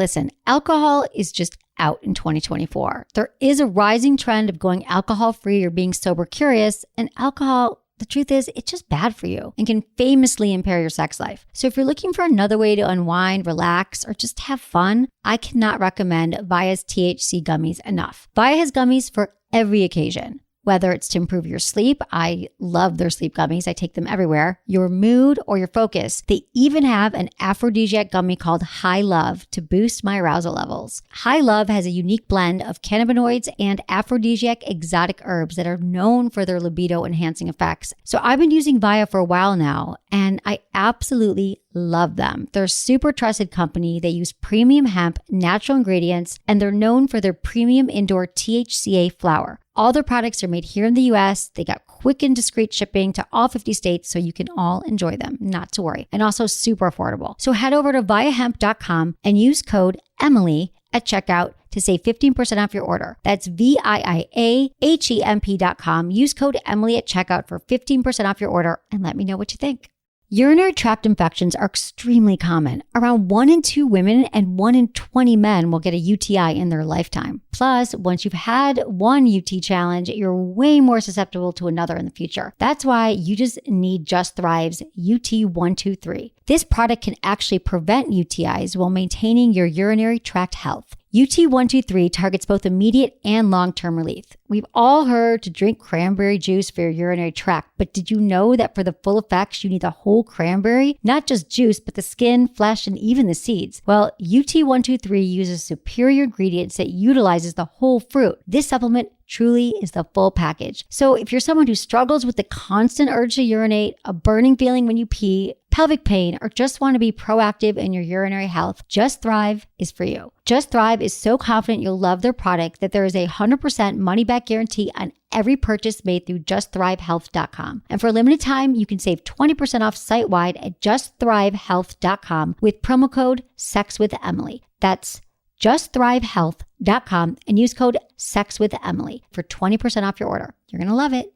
Listen, alcohol is just out in 2024. There is a rising trend of going alcohol-free or being sober curious, and alcohol, the truth is, it's just bad for you and can famously impair your sex life. So if you're looking for another way to unwind, relax, or just have fun, I cannot recommend Via's THC gummies enough. Via has gummies for every occasion. Whether it's to improve your sleep, I love their sleep gummies. I take them everywhere. Your mood or your focus. They even have an aphrodisiac gummy called High Love to boost my arousal levels. High Love has a unique blend of cannabinoids and aphrodisiac exotic herbs that are known for their libido enhancing effects. So I've been using Via for a while now, and I absolutely love them. They're a super trusted company. They use premium hemp, natural ingredients, and they're known for their premium indoor THCA flower. All their products are made here in the US. They got quick and discreet shipping to all 50 states, so you can all enjoy them, not to worry. And also super affordable. So head over to viahemp.com and use code Emily at checkout to save 15% off your order. That's VIIAHEMP.com. Use code Emily at checkout for 15% off your order and let me know what you think. Urinary tract infections are extremely common. Around 1 in 2 women and 1 in 20 men will get a UTI in their lifetime. Plus, once you've had one UT challenge, you're way more susceptible to another in the future. That's why you just need Just Thrive's UT123. This product can actually prevent UTIs while maintaining your urinary tract health. UT123 targets both immediate and long-term relief. We've all heard to drink cranberry juice for your urinary tract, but did you know that for the full effects, you need the whole cranberry? Not just juice, but the skin, flesh, and even the seeds. Well, UT123 uses superior ingredients that utilizes the whole fruit. This supplement truly is the full package. So if you're someone who struggles with the constant urge to urinate, a burning feeling when you pee, pelvic pain, or just want to be proactive in your urinary health, Just Thrive is for you. Just Thrive is so confident you'll love their product that there is a 100% money-back guarantee on every purchase made through justthrivehealth.com. And for a limited time, you can save 20% off site-wide at justthrivehealth.com with promo code SEXWithEmily. That's justthrivehealth.com and use code SEXWithEmily for 20% off your order. You're going to love it.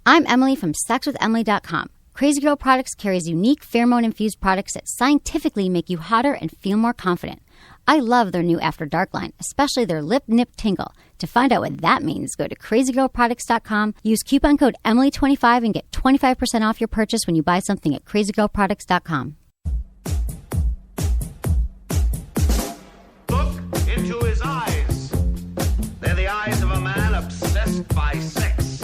I'm Emily from sexwithemily.com. Crazy Girl Products carries unique pheromone-infused products that scientifically make you hotter and feel more confident. I love their new After Dark line, especially their Lip Nip Tingle. To find out what that means, go to crazygirlproducts.com, use coupon code Emily25 and get 25% off your purchase when you buy something at crazygirlproducts.com. Look into his eyes. They're the eyes of a man obsessed by sex.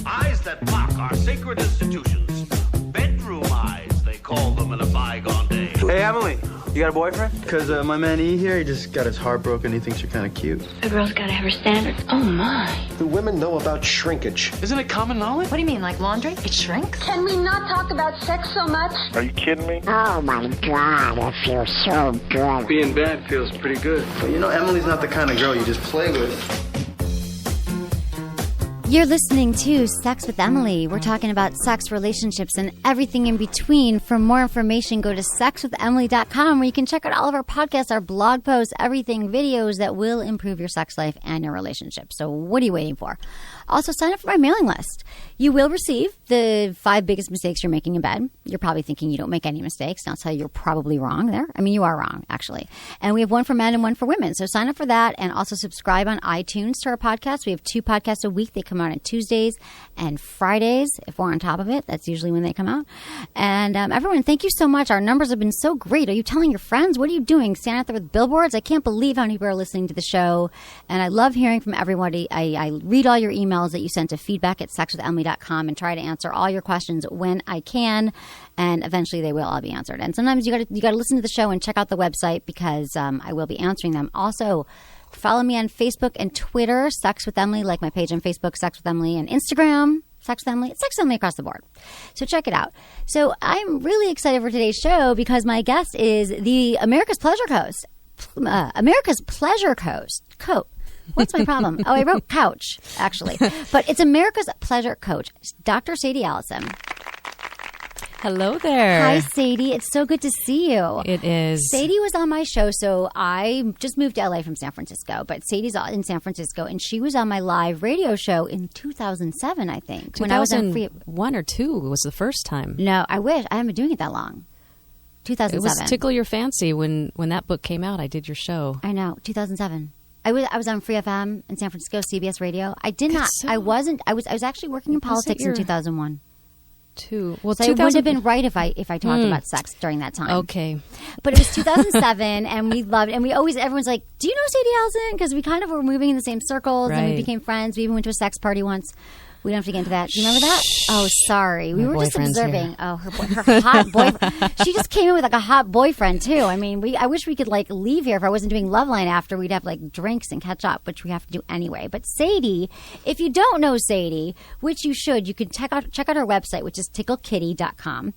Eyes that mock our sacred institutions. Bedroom eyes, they call them in a bygone day. Hey, Emily, you got a boyfriend? Because my man E here, he just got his heart broken. He thinks you're kind of cute. A girl's got to have her standards. Oh, my. Do women know about shrinkage? Isn't it common knowledge? What do you mean, like laundry? It shrinks? Can we not talk about sex so much? Are you kidding me? Oh my God, I feel so good. Being bad feels pretty good. But you know, Emily's not the kind of girl you just play with. You're listening to Sex with Emily. We're talking about sex, relationships, and everything in between. For more information, go to sexwithemily.com where you can check out all of our podcasts, our blog posts, everything, videos that will improve your sex life and your relationship. So what are you waiting for? Also, sign up for my mailing list. You will receive the 5 biggest mistakes you're making in bed. You're probably thinking you don't make any mistakes. I'll tell you, you're probably wrong there. I mean, you are wrong, actually. And we have one for men and one for women. So sign up for that and also subscribe on iTunes to our podcast. We have 2 podcasts a week. They come out on Tuesdays and Fridays. If we're on top of it, that's usually when they come out. And everyone, thank you so much. Our numbers have been so great. Are you telling your friends? What are you doing? Standing out there with billboards? I can't believe how many people are listening to the show. And I love hearing from everybody. I read all your emails that you sent to feedback@sexwithemily.com and try to answer all your questions when I can. And eventually they will all be answered. And sometimes you got to listen to the show and check out the website because I will be answering them. Also, follow me on Facebook and Twitter, Sex with Emily, like my page on Facebook, Sex with Emily, and Instagram, Sex with Emily. It's Sex with Emily across the board. So check it out. So I'm really excited for today's show because my guest is the America's Pleasure Coast. America's Pleasure Coast. What's my problem? Oh, I wrote couch, actually. But it's America's Pleasure Coach, Dr. Sadie Allison. Hello there. Hi, Sadie. It's so good to see you. It is. Sadie was on my show, so I just moved to LA from San Francisco, but Sadie's in San Francisco, and she was on my live radio show in 2007, I think. When I was on 1 or 2 was the first time. No, I wish. I haven't been doing it that long. 2007. It was Tickle Your Fancy when that book came out. I did your show. I know, 2007. I was on Free FM in San Francisco, CBS Radio. I was actually working in politics in 2001. Well, so it wouldn't have been right if I talked about sex during that time. Okay. But it was 2007, and we loved it. And everyone's like, do you know Sadie Allison? Because we kind of were moving in the same circles, and we became friends. We even went to a sex party once. We don't have to get into that. Do you remember that? Oh, sorry. We were just observing. Here. Oh, her hot boyfriend. She just came in with like a hot boyfriend, too. I mean, I wish we could like leave here. If I wasn't doing Loveline after, we'd have like drinks and catch up, which we have to do anyway. But Sadie, if you don't know Sadie, which you should, you can check out her website, which is ticklekitty.com.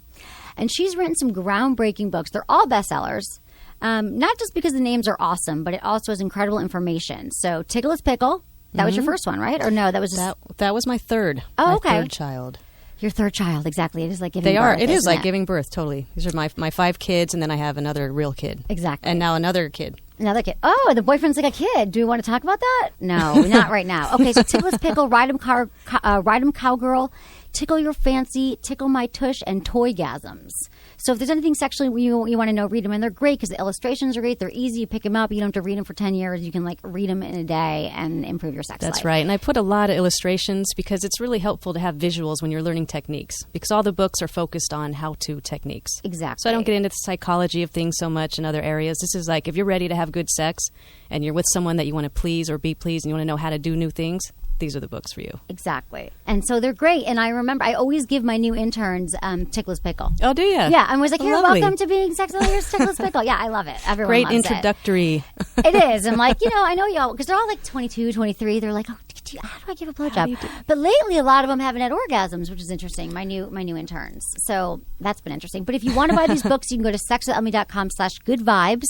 And she's written some groundbreaking books. They're all bestsellers. Not just because the names are awesome, but it also has incredible information. So Tickle is Pickle. That was your first one, right? Or no, that was just... That was my third. Oh, okay. My third child. Your third child, exactly. It is like giving birth. They are. It is like giving birth, totally. These are my 5 kids, and then I have another real kid. Exactly. And now another kid. Another kid. Oh, the boyfriend's like a kid. Do we want to talk about that? No, not right now. Okay, so Tickle is Pickle, Ride 'em Cowgirl, Tickle Your Fancy, Tickle My Tush, and Toygasms. So if there's anything sexually you want to know, read them. And they're great because the illustrations are great. They're easy. You pick them up. You don't have to read them for 10 years. You can like read them in a day and improve your sex life. That's right. And I put a lot of illustrations because it's really helpful to have visuals when you're learning techniques, because all the books are focused on how-to techniques. Exactly. So I don't get into the psychology of things so much in other areas. This is like if you're ready to have good sex and you're with someone that you want to please or be pleased and you want to know how to do new things, these are the books for you. Exactly. And so they're great. And I remember I always give my new interns Tickle is Pickle. Oh, do you? Yeah. And was like, here, Lovely. welcome to being Sexologist, Tickle is Pickle. Yeah, I love it. Everyone Great loves introductory. It is. I'm like, I know y'all, because they're all like 22, 23. They're like, oh, how do I give a blowjob? But lately, a lot of them haven't had orgasms, which is interesting. My new interns. So that's been interesting. But if you want to buy these books, you can go to sexwithemily.com/goodvibes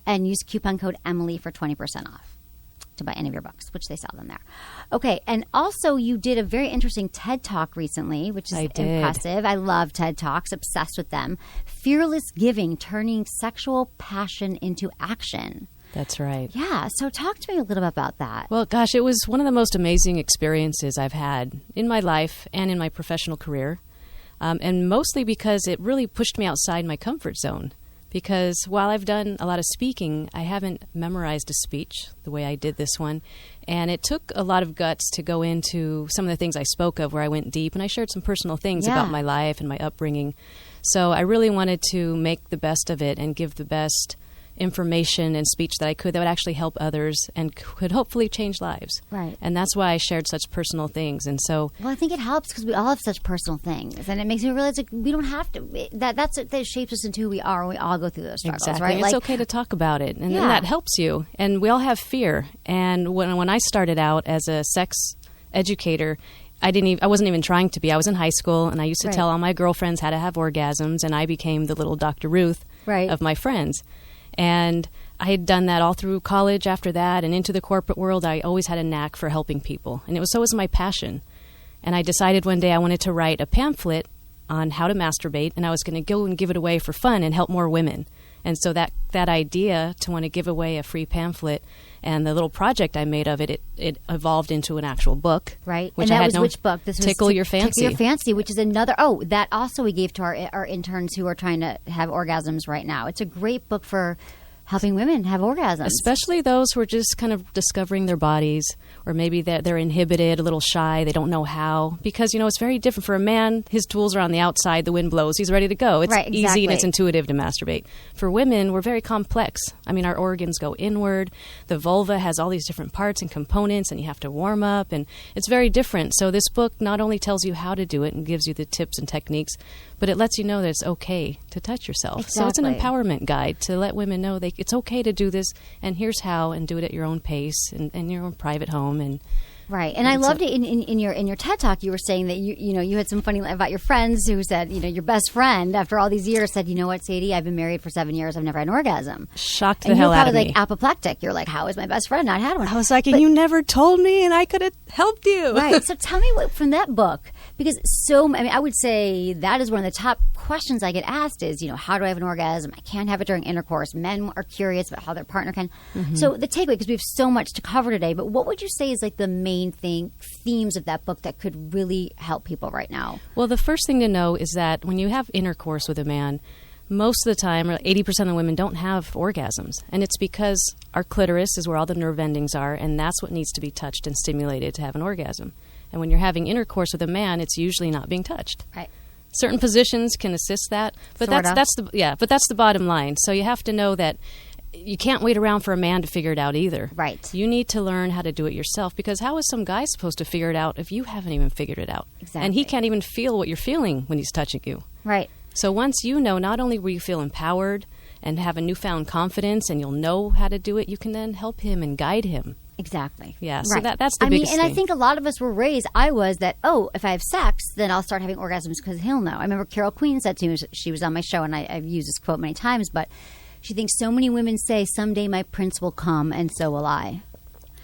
and use coupon code Emily for 20% off to buy any of your books, which they sell them there. Okay, and also you did a very interesting TED Talk recently, which is impressive. I love TED Talks, obsessed with them. Fearless Giving, Turning Sexual Passion into Action. That's right. Yeah, so talk to me a little bit about that. Well, gosh, it was one of the most amazing experiences I've had in my life and in my professional career, and mostly because it really pushed me outside my comfort zone. Because while I've done a lot of speaking, I haven't memorized a speech the way I did this one. And it took a lot of guts to go into some of the things I spoke of where I went deep. And I shared some personal things about my life and my upbringing. So I really wanted to make the best of it and give the best information and speech that I could that would actually help others and could hopefully change lives. Right. And that's why I shared such personal things. And so... Well, I think it helps because we all have such personal things. And it makes me realize like, we don't have to... That shapes us into who we are, and we all go through those struggles, exactly. right? It's okay to talk about it. And then that helps you. And we all have fear. And when I started out as a sex educator... I wasn't even trying to be. I was in high school, and I used to tell all my girlfriends how to have orgasms, and I became the little Dr. Ruth of my friends. And I had done that all through college after that, and into the corporate world. I always had a knack for helping people, and so was my passion. And I decided one day I wanted to write a pamphlet on how to masturbate, and I was going to go and give it away for fun and help more women. And so that idea to want to give away a free pamphlet and the little project I made of it evolved into an actual book. Right. Which and that was which book? This was Tickle Your Fancy. Tickle Your Fancy, which is another... Oh, that also we gave to our interns who are trying to have orgasms right now. It's a great book for helping women have orgasms. Especially those who are just kind of discovering their bodies, or maybe they're inhibited, a little shy, they don't know how. Because, it's very different. For a man, his tools are on the outside, the wind blows, he's ready to go. It's easy and it's intuitive to masturbate. For women, we're very complex. I mean, our organs go inward. The vulva has all these different parts and components, and you have to warm up, and it's very different. So this book not only tells you how to do it and gives you the tips and techniques, but it lets you know that it's okay to touch yourself. Exactly. So it's an empowerment guide to let women know it's okay to do this, and here's how, and do it at your own pace and in your own private home. And right. And I loved it in your TED Talk. You were saying that you had some funny about your friends who said, your best friend after all these years said, you know what, Sadie, I've been married for 7 years. I've never had an orgasm. Shocked the hell out of me. And you were probably like apoplectic. You're like, how is my best friend not had one? I was like, and you never told me, and I could have helped you. Right. So tell me what from that book, because I would say that is one of the top questions I get asked is, how do I have an orgasm? I can't have it during intercourse. Men are curious about how their partner can. Mm-hmm. So the takeaway, because we have so much to cover today, but what would you say is like the main themes of that book that could really help people right now? Well, the first thing to know is that when you have intercourse with a man, most of the time, 80% of women don't have orgasms. And it's because our clitoris is where all the nerve endings are, and that's what needs to be touched and stimulated to have an orgasm. And when you're having intercourse with a man, it's usually not being touched. Right. Certain positions can assist that, but that's the bottom line. So you have to know that you can't wait around for a man to figure it out either. Right. You need to learn how to do it yourself, because how is some guy supposed to figure it out if you haven't even figured it out? Exactly. And he can't even feel what you're feeling when he's touching you. Right. So once you know, not only will you feel empowered and have a newfound confidence and you'll know how to do it, you can then help him and guide him. Exactly. Yeah, so that's the biggest thing. And I think a lot of us were raised, I was, that, if I have sex, then I'll start having orgasms because he'll know. I remember Carol Queen said to me, she was on my show, and I've used this quote many times, but she thinks so many women say, someday my prince will come, and so will I.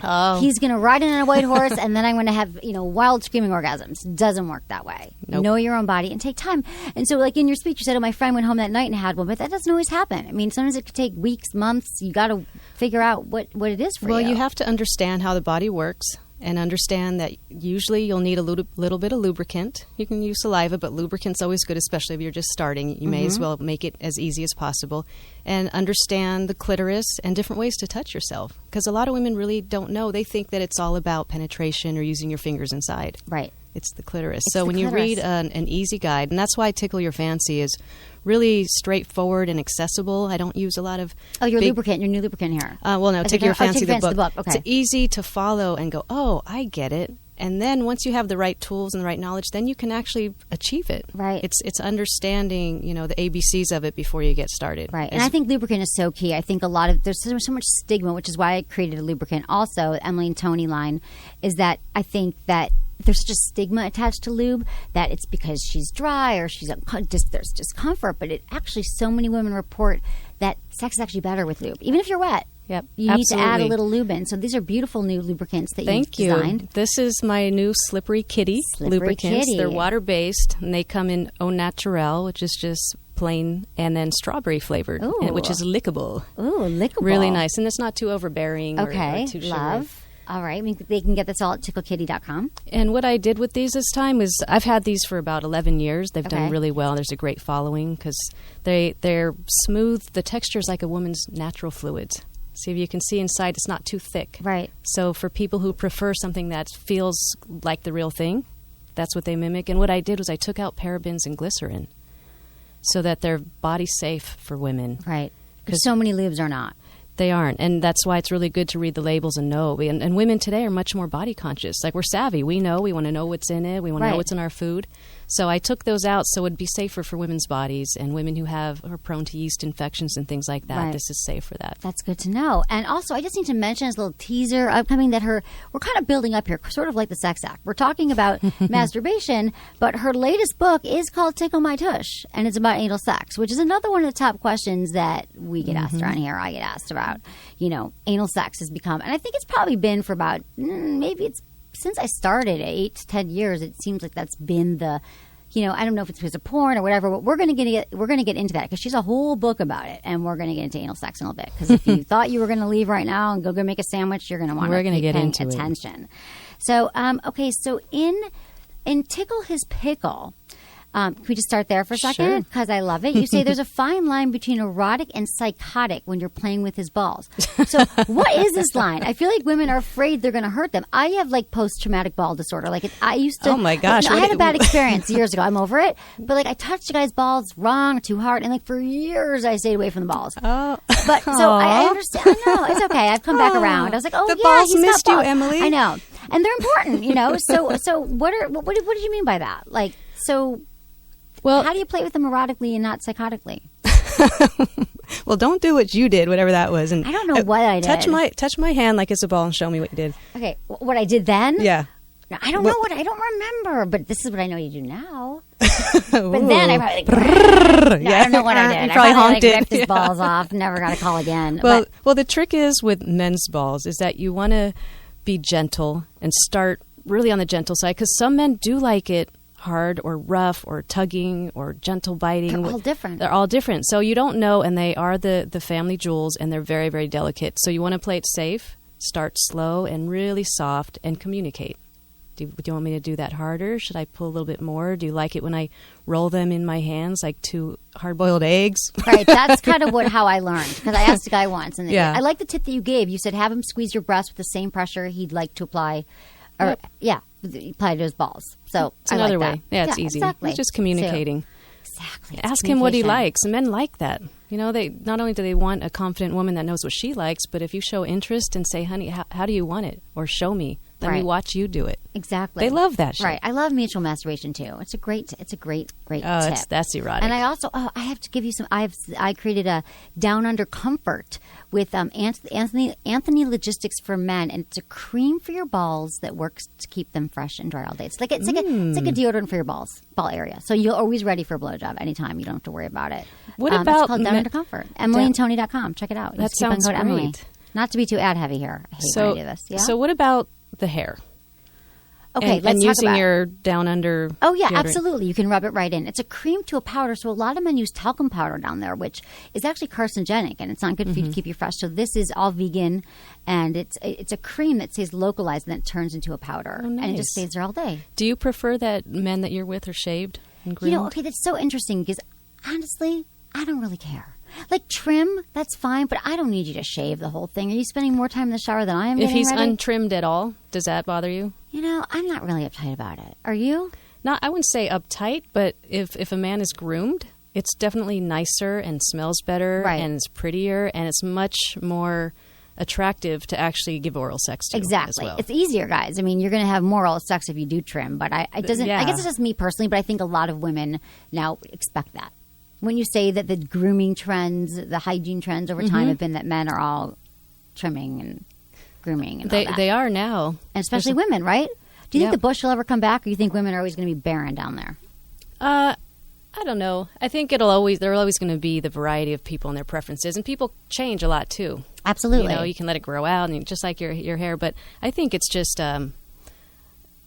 Oh. He's going to ride in on a white horse, and then I'm going to have, wild screaming orgasms. Doesn't work that way. Nope. Know your own body and take time. And so, like in your speech, you said, my friend went home that night and had one, but that doesn't always happen. I mean, sometimes it could take weeks, months. You got to figure out what it is for you. Well, you have to understand how the body works and understand that usually you'll need a little bit of lubricant. You can use saliva, but lubricant's always good, especially if you're just starting. You may as well make it as easy as possible. And understand the clitoris and different ways to touch yourself. Because a lot of women really don't know. They think that it's all about penetration or using your fingers inside. Right. It's the clitoris. It's so the when clitoris. you read an easy guide, and that's why Tickle Your Fancy is really straightforward and accessible. I don't use a lot of your lubricant, your new lubricant here. Tickle Your Fancy, the book. Okay. It's easy to follow and go, oh, I get it. And then once you have the right tools and the right knowledge, then you can actually achieve it. Right. It's understanding, the ABCs of it before you get started. Right. And I think lubricant is so key. I think there's so much stigma, which is why I created a lubricant. Also, Emily and Tony line is that I think that there's such a stigma attached to lube that it's because she's dry or there's discomfort. But it actually, so many women report that sex is actually better with lube, even if you're wet. Yep, you absolutely. need to add a little lube in. So these are beautiful new lubricants that Thank you've designed. you. This is my new Slippery Kitty lubricants. Kitty. They're water-based, and they come in au naturel, which is just plain, and then strawberry flavored, which is lickable. Ooh, lickable. Really nice. And it's not too overbearing or too sugary. Love. All right. I mean, they can get this all at ticklekitty.com. And what I did with these this time is I've had these for about 11 years. They've done really well. There's a great following because they're smooth. The texture is like a woman's natural fluids. See, if you can see inside, it's not too thick. Right. So for people who prefer something that feels like the real thing, that's what they mimic. And what I did was I took out parabens and glycerin so that they're body safe for women. Right. Because so many lubes are not. They aren't. And that's why it's really good to read the labels and know. And women today are much more body conscious. Like, we're savvy. We know. We want to know what's in it. We want to know what's in our food. So I took those out so it'd be safer for women's bodies and women who are prone to yeast infections and things like that. Right. This is safe for that. That's good to know. And also, I just need to mention as a little teaser upcoming that we're kind of building up here, sort of like the Sex Act. We're talking about masturbation, but her latest book is called Tickle My Tush, and it's about anal sex, which is another one of the top questions that we get asked around here. I get asked about, anal sex has become, and I think it's probably been for about, maybe it's since I started 8 to 10 years, it seems like that's been the, I don't know if it's because of porn or whatever, but we're going to get into that because she's a whole book about it, and we're going to get into anal sex in a little bit. Because if you thought you were going to leave right now and go make a sandwich, you're going to want to keep paying attention. So, so in Tickle His Pickle. Can we just start there for a second? Because I love it. You say there's a fine line between erotic and psychotic when you're playing with his balls. So what is this line? I feel like women are afraid they're going to hurt them. I have post-traumatic ball disorder. I used to. Oh my gosh. I had a bad experience years ago. I'm over it. But I touched a guy's balls wrong, too hard. And for years I stayed away from the balls. Oh. But so I understand. I know. It's okay. I've come back around. I was like, the balls missed you, Emily. I know. And they're important, So what did you mean by that? Well, how do you play with them erotically and not psychotically? Well, don't do what you did, whatever that was. And I don't know what I did. Touch my hand like it's a ball and show me what you did. Okay, what I did then? Yeah. I don't know I don't remember, but this is what I know you do now. But then I probably I don't know what I did. You probably honked it. Ripped his balls off. Never got a call again. Well, the trick is with men's balls is that you want to be gentle and start really on the gentle side because some men do like it hard or rough or tugging or gentle biting. They're all different. They're all different. So you don't know, and they are the family jewels, and they're very, very delicate. So you want to play it safe, start slow and really soft, and communicate. Do you want me to do that harder? Should I pull a little bit more? Do you like it when I roll them in my hands like 2 hard-boiled eggs? Right. That's kind of how I learned, because I asked a guy once, and Yeah. I like the tip that you gave. You said have him squeeze your breast with the same pressure he'd like to apply, or apply to his balls. So It's I another like way. that. Yeah, it's easy. Exactly. It's just communicating. So, exactly. It's Ask him what he communication. likes. And men like that. You know, they not only do they want a confident woman that knows what she likes, but if you show interest and say, honey, how do you want it? Or show me. Let me Right. watch you do it. Exactly. They love that shit. Right. I love mutual masturbation too. It's a great tip. That's erotic. And I also, I have to give you some. I created a Down Under Comfort with Anthony Logistics for Men, and it's a cream for your balls that works to keep them fresh and dry all day. It's like a deodorant for your ball area, so you're always ready for a blowjob anytime. You don't have to worry about it. What it's about called Down Under Comfort? EmilyandTony.com. Check it out. That Just keep on sounds code Emily. great. Not to be too ad heavy here. I hate when I do this. Yeah. So what about the hair? Okay, and let's talk using about your Down Under. Oh, yeah, deodorant. absolutely. You can rub it right in. It's a cream to a powder, so a lot of men use talcum powder down there, which is actually carcinogenic, and it's not good for you to keep you fresh. So this is all vegan, and it's a cream that stays localized and then it turns into a powder, Oh, nice. and it just stays there all day. Do you prefer that men that you're with are shaved and groomed? You know, okay, that's so interesting because honestly, I don't really care. Like trim, that's fine, but I don't need you to shave the whole thing. Are you spending more time in the shower than I am? If getting he's ready? untrimmed at all, does that bother you? You know, I'm not really uptight about it. Are you? Not, I wouldn't say uptight, but if a man is groomed, it's definitely nicer and smells better, Right. and it's prettier, and it's much more attractive to actually give oral sex to. Exactly. As well. It's easier, guys. I mean, you're going to have more oral sex if you do trim, but it doesn't. Yeah. I guess it's just me personally, but I think a lot of women now expect that. When you say that the grooming trends, the hygiene trends over time have been that men are all trimming and grooming and all that. They are now, and especially women, right? Do you think Yep. the bush will ever come back, or you think women are always going to be barren down there? I don't know. I think there are always going to be the variety of people and their preferences, and people change a lot too. Absolutely. You know, you can let it grow out, and just like your hair. But I think it's just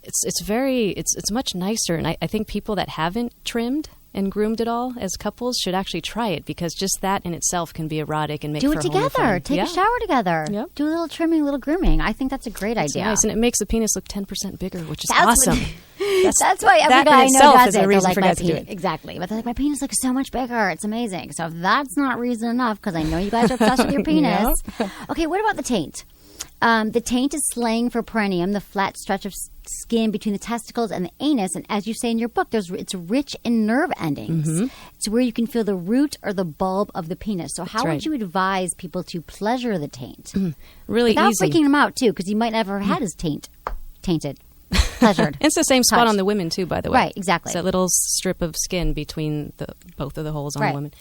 it's much nicer, and I think people that haven't trimmed and groomed it all as couples should actually try it, because just that in itself can be erotic and make Do for it a whole new together. fun. Take Yeah. a shower together. Yep. Do a little trimming, a little grooming. I think that's a great It's idea. nice, and it makes the penis look 10% bigger, which is That's what- awesome. That's why every that guy I in know itself does is it. a They're reason like, for my guys to do penis, it. exactly. But they're like, my penis looks so much bigger. It's amazing. So if that's not reason enough, because I know you guys are obsessed with your penis. Okay, what about the taint? The taint is slang for perineum, the flat stretch of skin between the testicles and the anus. And as you say in your book, it's rich in nerve endings. It's where you can feel the root or the bulb of the penis. So how right. would you advise people to pleasure the taint? Really Without easy. freaking them out, too, because he might never have had his taint tainted. Pleasured. It's the same spot Touched. on the women too, by the way. Right, exactly. It's that little strip of skin between both of the holes on Right. the women.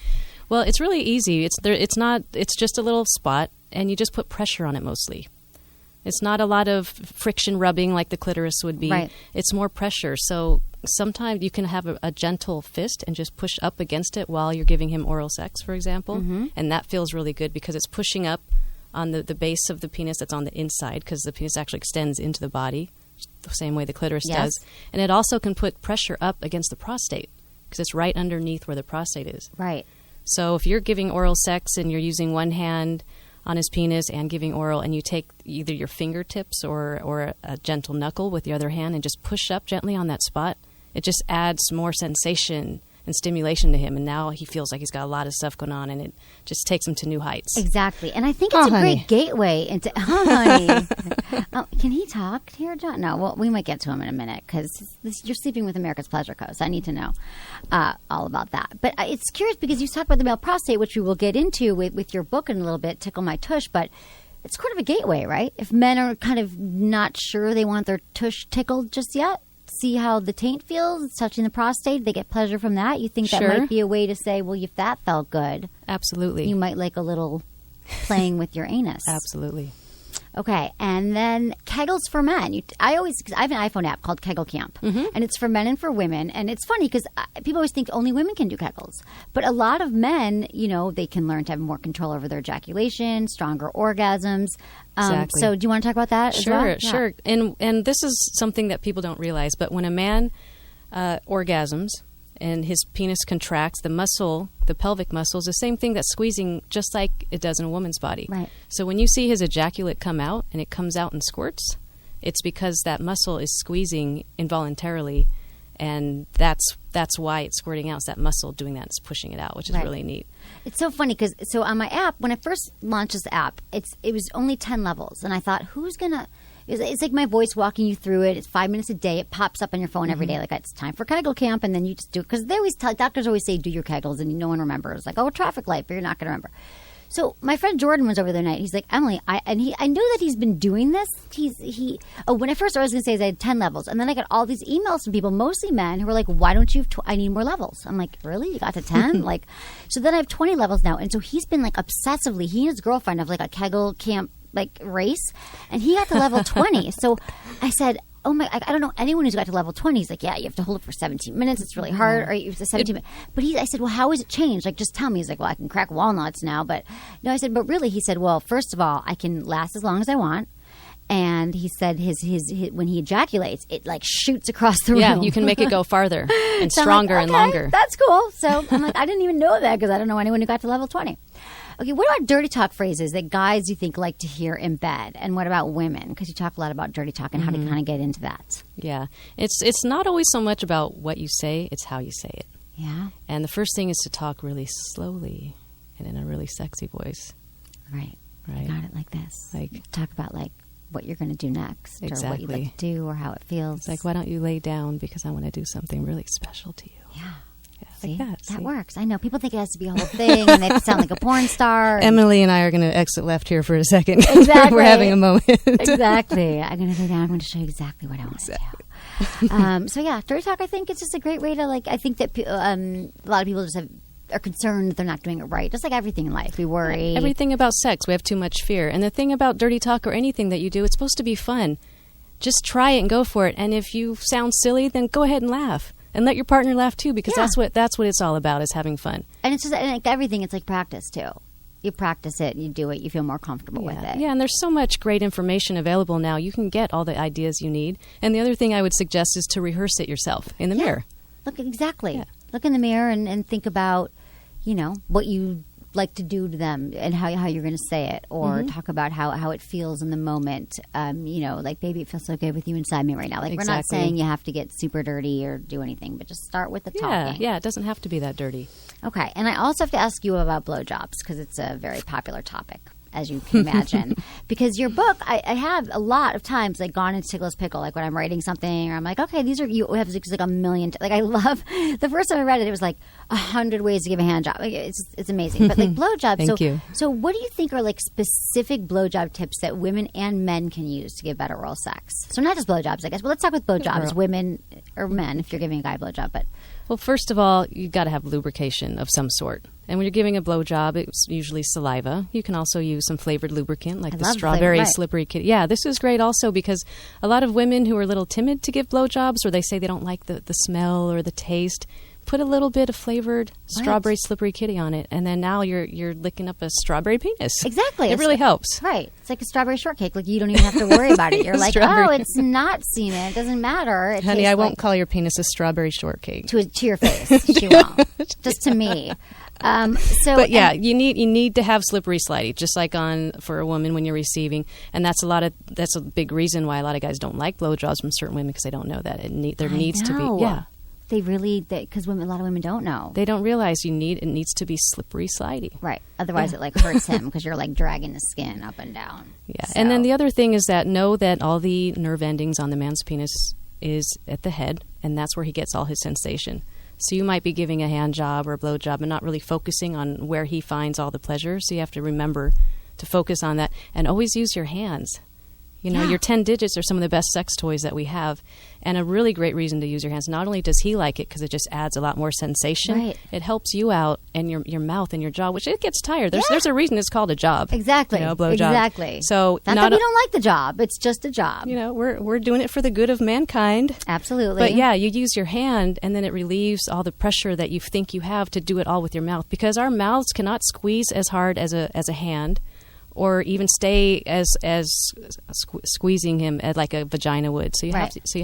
Well, it's really easy. It's just a little spot, and you just put pressure on it mostly. It's not a lot of friction rubbing like the clitoris would be. Right. It's more pressure. So sometimes you can have a gentle fist and just push up against it while you're giving him oral sex, for example. And that feels really good because it's pushing up on the base of the penis that's on the inside, because the penis actually extends into the body the same way the clitoris Yes. does. And it also can put pressure up against the prostate because it's right underneath where the prostate is. Right. So if you're giving oral sex and you're using one hand on his penis and giving oral, and you take either your fingertips or a gentle knuckle with the other hand and just push up gently on that spot, it just adds more sensation and stimulation to him. And now he feels like he's got a lot of stuff going on, and it just takes him to new heights. Exactly. And I think it's a honey. great gateway into... honey. Can he talk here, John? No, well, we might get to him in a minute, because you're sleeping with America's Pleasure Co., so I need to know all about that. But it's curious because you talk about the male prostate, which we will get into with your book in a little bit, Tickle My Tush, but it's kind of a gateway, right? If men are kind of not sure they want their tush tickled just yet, see how the taint feels, it's touching the prostate, they get pleasure from that. You think that Sure. might be a way to say, well, if that felt good, Absolutely. you might like a little playing with your anus. Absolutely. Okay, and then Kegels for men. I have an iPhone app called Kegel Camp, and it's for men and for women. And it's funny because people always think only women can do Kegels, but a lot of men, they can learn to have more control over their ejaculation, stronger orgasms. Exactly. So, do you want to talk about that? as well? Sure. And this is something that people don't realize, but when a man orgasms and his penis contracts, the pelvic muscle is the same thing that's squeezing just like it does in a woman's body. Right. So when you see his ejaculate come out and it comes out in squirts, it's because that muscle is squeezing involuntarily, and that's why it's squirting out. It's that muscle doing that. It's pushing it out, which is really neat. It's so funny because on my app, when I first launched this app, it was only 10 levels, and I thought, who's gonna? It's like my voice walking you through it. It's 5 minutes a day. It pops up on your phone every day. Like, it's time for Kegel camp, and then you just do it. Because they always doctors always say, do your Kegels, and no one remembers. Like, traffic light, but you're not going to remember. So my friend Jordan was over the night. He's like, Emily, I know that he's been doing this. When I first started, I was going to say I had 10 levels. And then I got all these emails from people, mostly men, who were like, why don't you I need more levels. I'm like, really? You got to 10? So then I have 20 levels now. And so he's been like obsessively, he and his girlfriend have like a Kegel camp race, and he got to level 20. So I said, oh my, I don't know anyone who's got to level 20. He's like, yeah, you have to hold it for 17 minutes. It's really hard. Or you have to 17 minutes. But I said, well, how has it changed? Like, just tell me. He's like, well, I can crack walnuts now. But no, I said, but really, he said, well, first of all, I can last as long as I want. And he said his when he ejaculates, it like shoots across the room. Yeah, you can make it go farther and so stronger and longer. That's cool. So I'm like, I didn't even know that because I don't know anyone who got to level 20. Okay, what about dirty talk phrases that guys you think like to hear in bed? And what about women? Because you talk a lot about dirty talk and how to kind of get into that. Yeah, it's not always so much about what you say, it's how you say it. Yeah. And the first thing is to talk really slowly and in a really sexy voice. Right. Right. Got it like this. Like, talk about like what you're going to do next. Exactly. Or what you like to do or how it feels. It's like, why don't you lay down because I want to do something really special to you. Yeah. Like that. That works. I know. People think it has to be a whole thing and they have to sound like a porn star. Emily and I are going to exit left here for a second. Exactly. We're having a moment. Exactly. I'm going to go down. I'm going to show you exactly what I want to do. So yeah, dirty talk, I think it's just a great way to I think that a lot of people just are concerned that they're not doing it right. Just like everything in life. We worry. Everything about sex, we have too much fear. And the thing about dirty talk or anything that you do, it's supposed to be fun. Just try it and go for it. And if you sound silly, then go ahead and laugh. And let your partner laugh too, because that's what it's all about, is having fun. And it's just like everything. It's like practice too. You practice it, you do it, you feel more comfortable with it. Yeah, and there's so much great information available now. You can get all the ideas you need. And the other thing I would suggest is to rehearse it yourself in the mirror. Look Look in the mirror and think about, what you like to do to them and how you're going to say it, or talk about how it feels in the moment. Like, baby, it feels so good with you inside me right now. Like, exactly. We're not saying you have to get super dirty or do anything, but just start with the talking. Yeah, it doesn't have to be that dirty. Okay, and I also have to ask you about blowjobs because it's a very popular topic, as you can imagine. Because your book, I have a lot of times gone into Tickle's Pickle, like when I'm writing something, or I'm like, okay, these are, you have like a million. I love, the first time I read it, it was like 100 ways to give a hand job. It's amazing. But blowjobs. Thank you. So what do you think are specific blowjob tips that women and men can use to give better oral sex? So not just blowjobs, I guess. Well, let's talk with blowjobs, women or men, if you're giving a guy a blowjob. But well, first of all, you've got to have lubrication of some sort. And when you're giving a blowjob, it's usually saliva. You can also use some flavored lubricant, like the strawberry slippery kitty. Yeah, this is great also because a lot of women who are a little timid to give blowjobs, or they say they don't like the smell or the taste, put a little bit of flavored strawberry slippery kitty on it, and then now you're licking up a strawberry penis. Exactly. It really helps. Right. It's like a strawberry shortcake. Like, you don't even have to worry about it. You're like, it's not semen. It doesn't matter. Honey, I won't call your penis a strawberry shortcake. To your face. She won't. Just to me. But yeah, you need to have slippery slidey, just like for a woman when you're receiving, and that's a big reason why a lot of guys don't like blowjobs from certain women, because they don't know that there needs to be. Yeah, they really, because a lot of women don't know. They don't realize it needs to be slippery slidey. Right. Otherwise, it hurts him because you're dragging the skin up and down. Yeah, and then the other thing is that know that all the nerve endings on the man's penis is at the head, and that's where he gets all his sensation. So you might be giving a hand job or a blow job and not really focusing on where he finds all the pleasure. So you have to remember to focus on that, and always use your hands. Your 10 digits are some of the best sex toys that we have, and a really great reason to use your hands. Not only does he like it because it just adds a lot more sensation, it helps you out and your mouth and your jaw, which it gets tired. There's a reason it's called a job. Exactly. Blow job. Exactly. So not that we don't like the job. It's just a job. We're doing it for the good of mankind. Absolutely. But yeah, you use your hand, and then it relieves all the pressure that you think you have to do it all with your mouth, because our mouths cannot squeeze as hard as a hand, or even stay as squeezing him like a vagina would. So you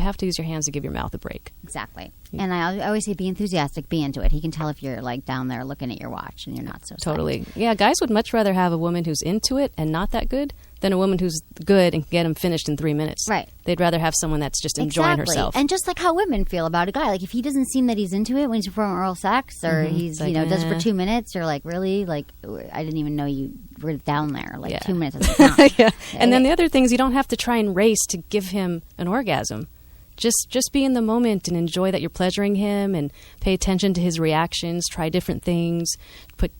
have to use your hands to give your mouth a break. Exactly. Yeah. And I always say, be enthusiastic, be into it. He can tell if you're down there looking at your watch and you're not so totally. psyched. Yeah, guys would much rather have a woman who's into it and not that good than a woman who's good and can get him finished in 3 minutes. Right. They'd rather have someone that's just enjoying herself. And just like how women feel about a guy. Like, if he doesn't seem that he's into it when he's performing oral sex, or he's, like, does it for 2 minutes, or like, really? Like, I didn't even know you were down there. Like, 2 minutes doesn't count. Yeah. And then the other thing is, you don't have to try and race to give him an orgasm. Just be in the moment and enjoy that you're pleasuring him, and pay attention to his reactions. Try different things.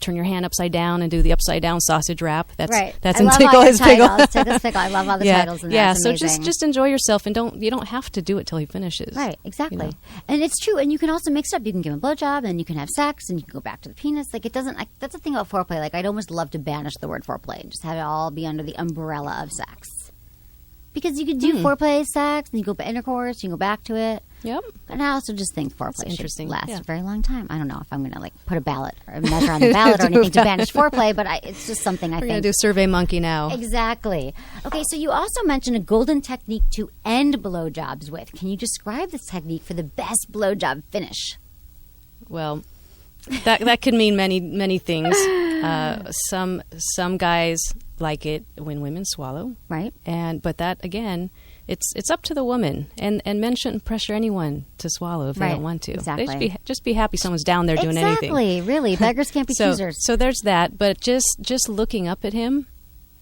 Turn your hand upside down and do the upside down sausage wrap. That's in Tickle his Pickle. Tickle's Pickle. I love all the titles in there. Yeah, so just enjoy yourself, and you don't have to do it till he finishes. Right, exactly. And it's true. And you can also mix it up. You can give him a blowjob, and you can have sex, and you can go back to the penis. Like, it doesn't. That's the thing about foreplay. Like, I'd almost love to banish the word foreplay and just have it all be under the umbrella of sex. Because you could do foreplay, sex, and you go to intercourse, you can go back to it. Yep. And I also just think foreplay should last yeah. a very long time. I don't know if I'm going to put a ballot or a measure on the ballot or anything to banish foreplay, but it's just something I think. We're going to do Survey Monkey now. Exactly. Okay, so you also mentioned a golden technique to end blowjobs with. Can you describe this technique for the best blowjob finish? Well, that could mean many things. Some guys like it when women swallow, right? But that again, it's up to the woman, and men shouldn't pressure anyone to swallow if they don't want to. Exactly. They should just be happy someone's down there doing anything. Exactly. Really, beggars can't be choosers. So there's that, but just looking up at him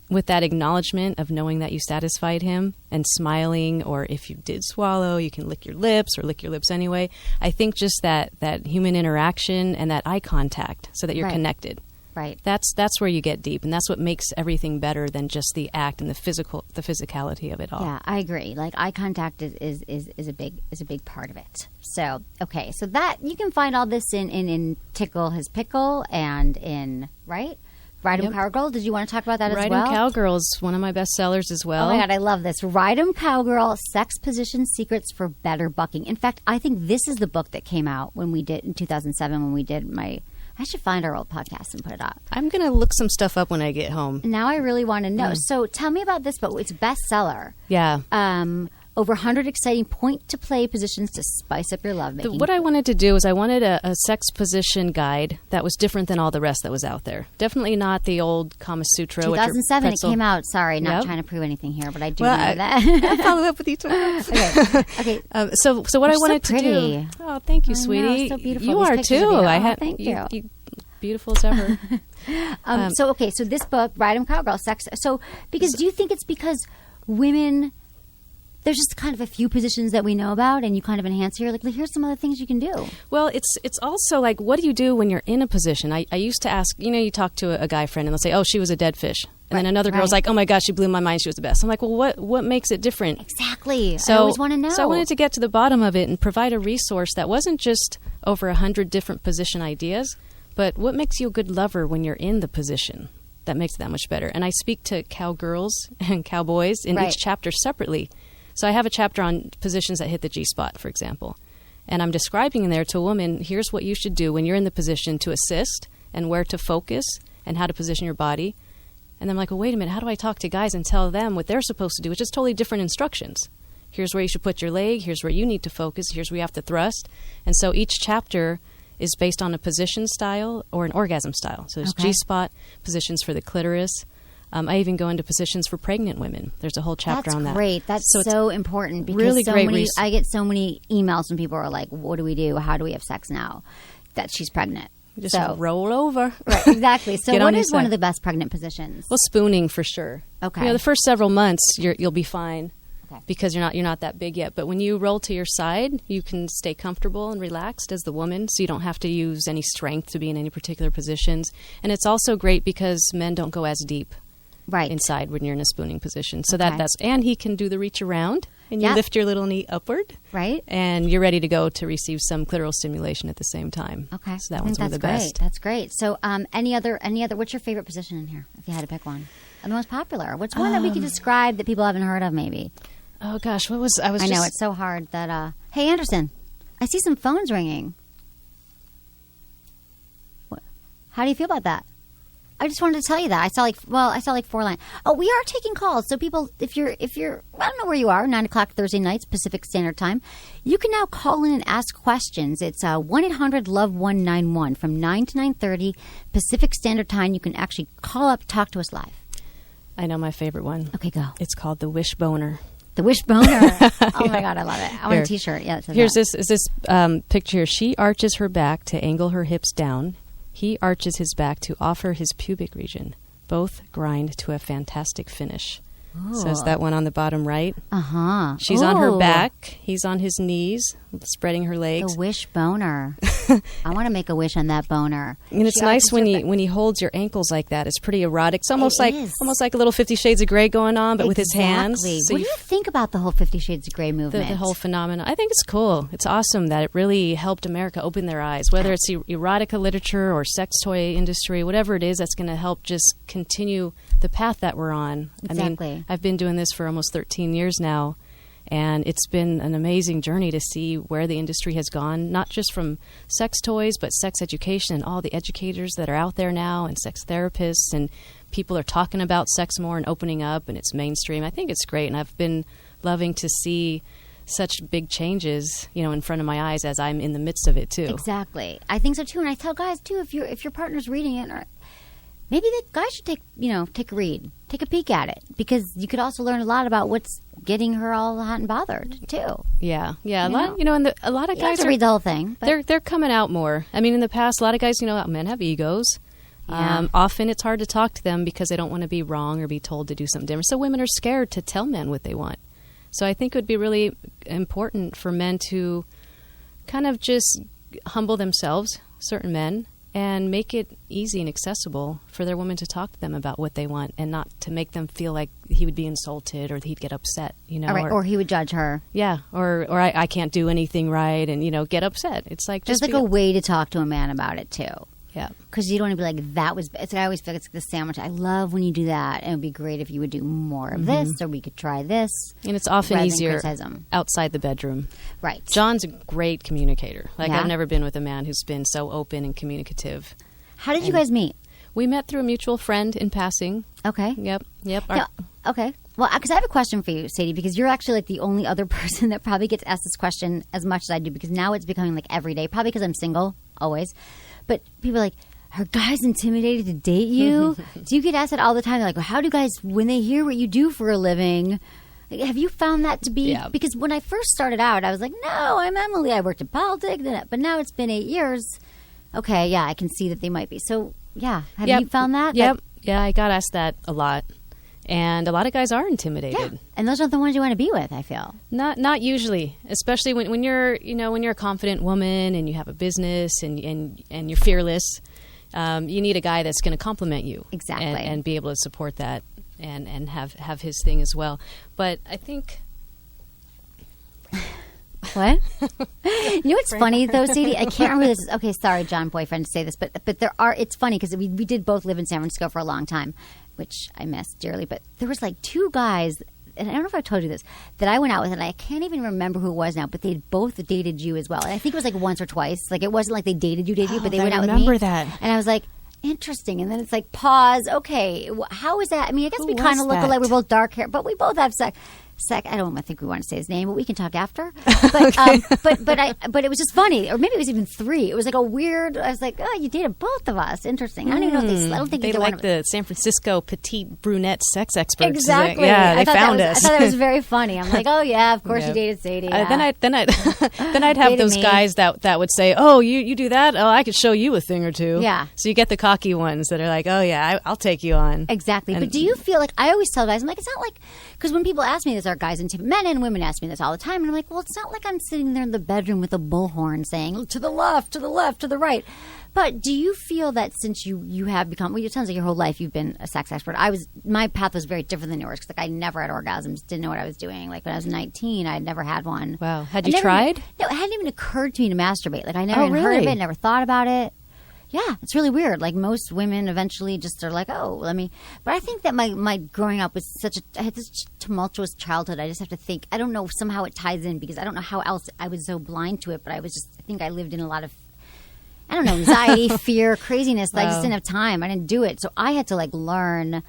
with that acknowledgement of knowing that you satisfied him, and smiling, or if you did swallow, you can lick your lips or lick your lips anyway. I think just that human interaction and that eye contact, so that you're connected. Right. That's where you get deep, and that's what makes everything better than just the act and the physicality of it all. Yeah, I agree. Like, eye contact is a big part of it. So okay, so that you can find all this in Tickle His Pickle and in Ride 'em Cowgirl. Did you want to talk about that as well? Ride 'em Cowgirl's one of my best sellers as well. Oh my God, I love this. Ride 'em Cowgirl, Sex Position Secrets for Better Bucking. In fact, I think this is the book that came out when we did in 2007 when we did I should find our old podcast and put it up. I'm going to look some stuff up when I get home. Now I really want to know. So tell me about this book. It's a bestseller. Yeah. Over 100 exciting point-to-play positions to spice up your lovemaking. What I wanted to do is I wanted a sex position guide that was different than all the rest that was out there. Definitely not the old Kama Sutra. 2007 it came out. Sorry, not trying to prove anything here, but I do know that. I'll follow up with you tomorrow. Okay. So what I wanted to do. Oh, thank you, sweetie. So beautiful. You are too. Thank you. Beautiful as ever. So this book, Ride 'em Cowgirl, Sex. So do you think it's because women? There's just kind of a few positions that we know about, and you kind of enhance here. Like, here's some other things you can do. Well, it's also like, what do you do when you're in a position? I used to ask, you talk to a guy friend, and they'll say, oh, she was a dead fish. And then another girl's like, oh my gosh, she blew my mind, she was the best. I'm like, well, what makes it different? Exactly. So, I always want to know. So I wanted to get to the bottom of it and provide a resource that wasn't just over 100 different position ideas, but what makes you a good lover when you're in the position. That makes it that much better. And I speak to cowgirls and cowboys in each chapter separately. So I have a chapter on positions that hit the G-spot, for example. And I'm describing in there to a woman, here's what you should do when you're in the position to assist, and where to focus, and how to position your body. And I'm like, well, wait a minute, how do I talk to guys and tell them what they're supposed to do, which is totally different instructions. Here's where you should put your leg, here's where you need to focus, here's where you have to thrust. And so each chapter is based on a position style or an orgasm style. So there's G-spot, positions for the clitoris. I even go into positions for pregnant women. There's a whole chapter on that. That's great. That's so important because really great I get so many emails when people are like, what do we do? How do we have sex now that she's pregnant? Just roll over. Right, exactly. So what is one of the best pregnant positions? Well, spooning for sure. Okay. The first several months you'll be fine because you're not that big yet. But when you roll to your side, you can stay comfortable and relaxed as the woman, so you don't have to use any strength to be in any particular positions. And it's also great because men don't go as deep. Inside when you're in a spooning position. So that's and he can do the reach around, and you lift your little knee upward. Right. And you're ready to go to receive some clitoral stimulation at the same time. Okay. So that one's one of the best. That's great. So any other what's your favorite position in here, if you had to pick one? The most popular. What's one that we could describe that people haven't heard of maybe? Oh gosh, I know it's so hard that hey Anderson, I see some phones ringing. What? How do you feel about that? I just wanted to tell you that. I saw like 4 lines. Oh, we are taking calls. So people, if you're, I don't know where you are, 9 o'clock Thursday nights, Pacific Standard Time, you can now call in and ask questions. It's 1-800-LOVE-191 from 9 to 9:30 Pacific Standard Time. You can actually call up, talk to us live. I know my favorite one. Okay, go. It's called the wish boner. The wish boner. Oh my God, I love it. I want a T-shirt. Yeah, it says here's that. this picture. She arches her back to angle her hips down. He arches his back to offer his pubic region. Both grind to a fantastic finish. Says that one on the bottom right. Uh-huh. She's on her back. He's on his knees, spreading her legs. The wish boner. I want to make a wish on that boner. And it's nice when he holds your ankles like that. It's pretty erotic. It's almost is. like a little 50 Shades of Grey going on, but with his hands. So what do you think about the whole 50 Shades of Grey movement? The whole phenomenon. I think it's cool. It's awesome that it really helped America open their eyes, whether it's erotica literature or sex toy industry, whatever it is that's going to help just continue the path that we're on. Exactly. I mean, I've been doing this for almost 13 years now, and it's been an amazing journey to see where the industry has gone, not just from sex toys, but sex education and all the educators that are out there now and sex therapists, and people are talking about sex more and opening up, and it's mainstream. I think it's great, and I've been loving to see such big changes, in front of my eyes as I'm in the midst of it too. Exactly. I think so too, and I tell guys too, if your partner's reading it, or maybe the guy should take a read, take a peek at it, because you could also learn a lot about what's getting her all hot and bothered too. Yeah. A lot of guys read the whole thing. But they're coming out more. I mean, in the past, a lot of guys, men have egos. Yeah. Often it's hard to talk to them because they don't want to be wrong or be told to do something different. So women are scared to tell men what they want. So I think it would be really important for men to kind of just humble themselves, certain men, and make it easy and accessible for their women to talk to them about what they want, and not to make them feel like he would be insulted or he'd get upset, or he would judge her. Yeah, or I can't do anything right, and get upset. It's like there's just a way to talk to a man about it too. Yeah, because you don't want to be like, that was. I always feel like it's the sandwich. I love when you do that, and it would be great if you would do more of this, or we could try this. And it's often easier criticism. Outside the bedroom. Right. John's a great communicator. Yeah? I've never been with a man who's been so open and communicative. How did you guys meet? We met through a mutual friend in passing. Okay. Yep. Okay. Well, because I have a question for you, Sadie, because you're actually like the only other person that probably gets asked this question as much as I do, because now it's becoming like every day, probably because I'm single, always. But people are like, are guys intimidated to date you? Do you get asked that all the time? They're like, well, how do guys, when they hear what you do for a living, have you found that to be? Yeah. Because when I first started out, I was like, no, I'm Emily. I worked in politics. But now it's been 8 years. Okay, yeah, I can see that they might be. So, yeah. Have you found that? Yep. Yeah, I got asked that a lot. And a lot of guys are intimidated. Yeah. And those aren't the ones you want to be with, I feel. Not usually, especially when you're a confident woman and you have a business and you're fearless. You need a guy that's going to compliment you. Exactly. And be able to support that and have his thing as well. But I think... What? You know what's funny, though, Sadie? I can't remember this. Okay, sorry, John, boyfriend, to say this, but it's funny because we did both live in San Francisco for a long time, which I miss dearly. But there was like two guys, and I don't know if I told you this, that I went out with, and I can't even remember who it was now, but they both dated you as well. And I think it was like once or twice. Like it wasn't like they dated you, but they went out with me. I remember that. And I was like, interesting. And then it's like, pause. Okay, how is that? I mean, I guess we kind of look alike. We're both dark hair, but we both have sex. I don't think we want to say his name, but we can talk after. But but it was just funny, or maybe it was even 3. It was like a weird. I was like, oh, you dated both of us. Interesting. I don't even know if they. I don't think they like the San Francisco petite brunette sex experts. Exactly. Yeah, they found us. I thought that was very funny. I'm like, oh yeah, of course you dated Sadie. Yeah. Then I'd have those guys that would say, oh, you do that? Oh, I could show you a thing or two. Yeah. So you get the cocky ones that are like, oh yeah, I'll take you on. Exactly. But do you feel like, I always tell guys, I'm like, it's not like, because when people ask me this, are guys into men and women ask me this all the time, and I'm like, well, it's not like I'm sitting there in the bedroom with a bullhorn saying to the left, to the left, to the right. But do you feel that since you have become, well, it sounds like your whole life you've been a sex expert. My path was very different than yours, because like I never had orgasms, didn't know what I was doing. Like when I was 19, I had never had one. Wow. Had you tried? No, it hadn't even occurred to me to masturbate. Like I never even heard of it, never thought about it. Yeah, it's really weird. Like most women eventually just are like, oh, let me. But I think that my growing up was I had this tumultuous childhood. I just have to think. I don't know. Somehow it ties in, because I don't know how else I was so blind to it. But I think I lived in a lot of, I don't know, anxiety, fear, craziness. Wow. I just didn't have time. I didn't do it. So I had to like learn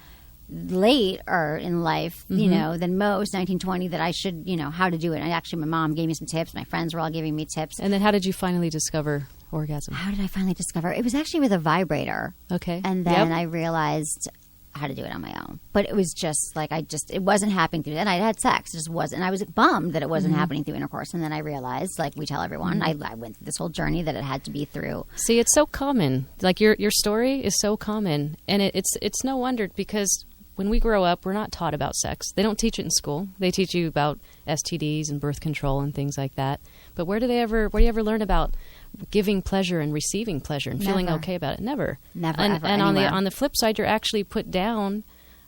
later in life, than most, 1920, that I should, how to do it. And actually, my mom gave me some tips. My friends were all giving me tips. And then how did you finally discover orgasm? How did I finally discover? It was actually with a vibrator. Okay. And then I realized how to do it on my own. But it was just like, it wasn't happening through that. And I had sex. It just wasn't. And I was bummed that it wasn't happening through intercourse. And then I realized, like we tell everyone, I went through this whole journey that it had to be through. See, it's so common. Like your story is so common. And it's no wonder, because when we grow up, we're not taught about sex. They don't teach it in school. They teach you about STDs and birth control and things like that. But where do you ever learn about giving pleasure and receiving pleasure and feeling okay about it? Never. Never, and, ever, and anywhere. on the flip side, you're actually put down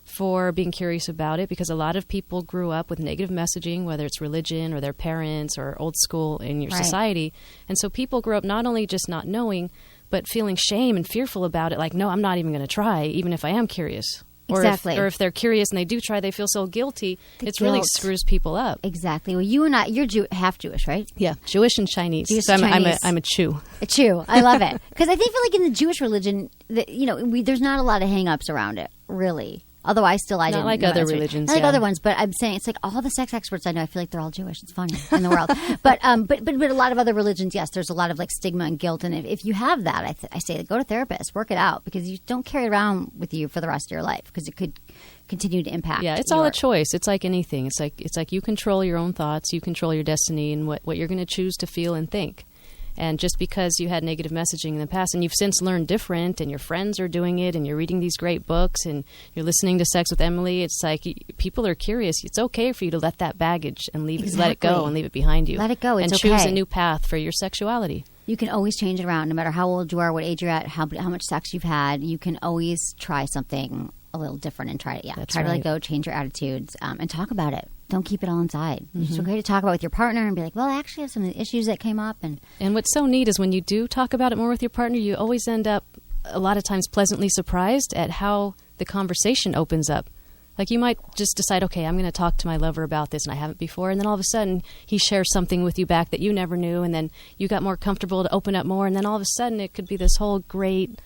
for being curious about it, because a lot of people grew up with negative messaging, whether it's religion or their parents or old school in your society. And so people grow up not only just not knowing, but feeling shame and fearful about it. Like, no, I'm not even going to try, even if I am curious. Exactly. Or if they're curious and they do try, they feel so guilty. Really screws people up. Exactly. Well, you and I, you're half Jewish, right? Yeah, Jewish and Chinese. So Chinese. I'm a Chew. A Chew. I love it. Because I feel like in the Jewish religion, there's not a lot of hang-ups around it, really. Although I didn't like know other that's religions, not like other ones, but I'm saying it's like all the sex experts I know, I feel like they're all Jewish. It's funny in the world. But a lot of other religions, yes, there's a lot of like stigma and guilt. And if you have that, I say go to therapists, work it out, because you don't carry it around with you for the rest of your life, because it could continue to impact. Yeah, it's all a choice. It's like anything. It's like you control your own thoughts, you control your destiny, and what you're going to choose to feel and think. And just because you had negative messaging in the past and you've since learned different, and your friends are doing it, and you're reading these great books, and you're listening to Sex with Emily, it's like people are curious. It's okay for you to let that baggage and let it go and leave it behind you. Let it go. It's and choose a new path for your sexuality. You can always change it around, no matter how old you are, what age you're at, how much sex you've had. You can always try something a little different and try it. Yeah, That's try to right. let go, change your attitudes, and talk about it. Don't keep it all inside. It's okay to talk about it with your partner and be like, well, I actually have some of the issues that came up. And what's so neat is when you do talk about it more with your partner, you always end up a lot of times pleasantly surprised at how the conversation opens up. Like you might just decide, okay, I'm going to talk to my lover about this, and I haven't before. And then all of a sudden he shares something with you back that you never knew. And then you got more comfortable to open up more. And then all of a sudden it could be this whole great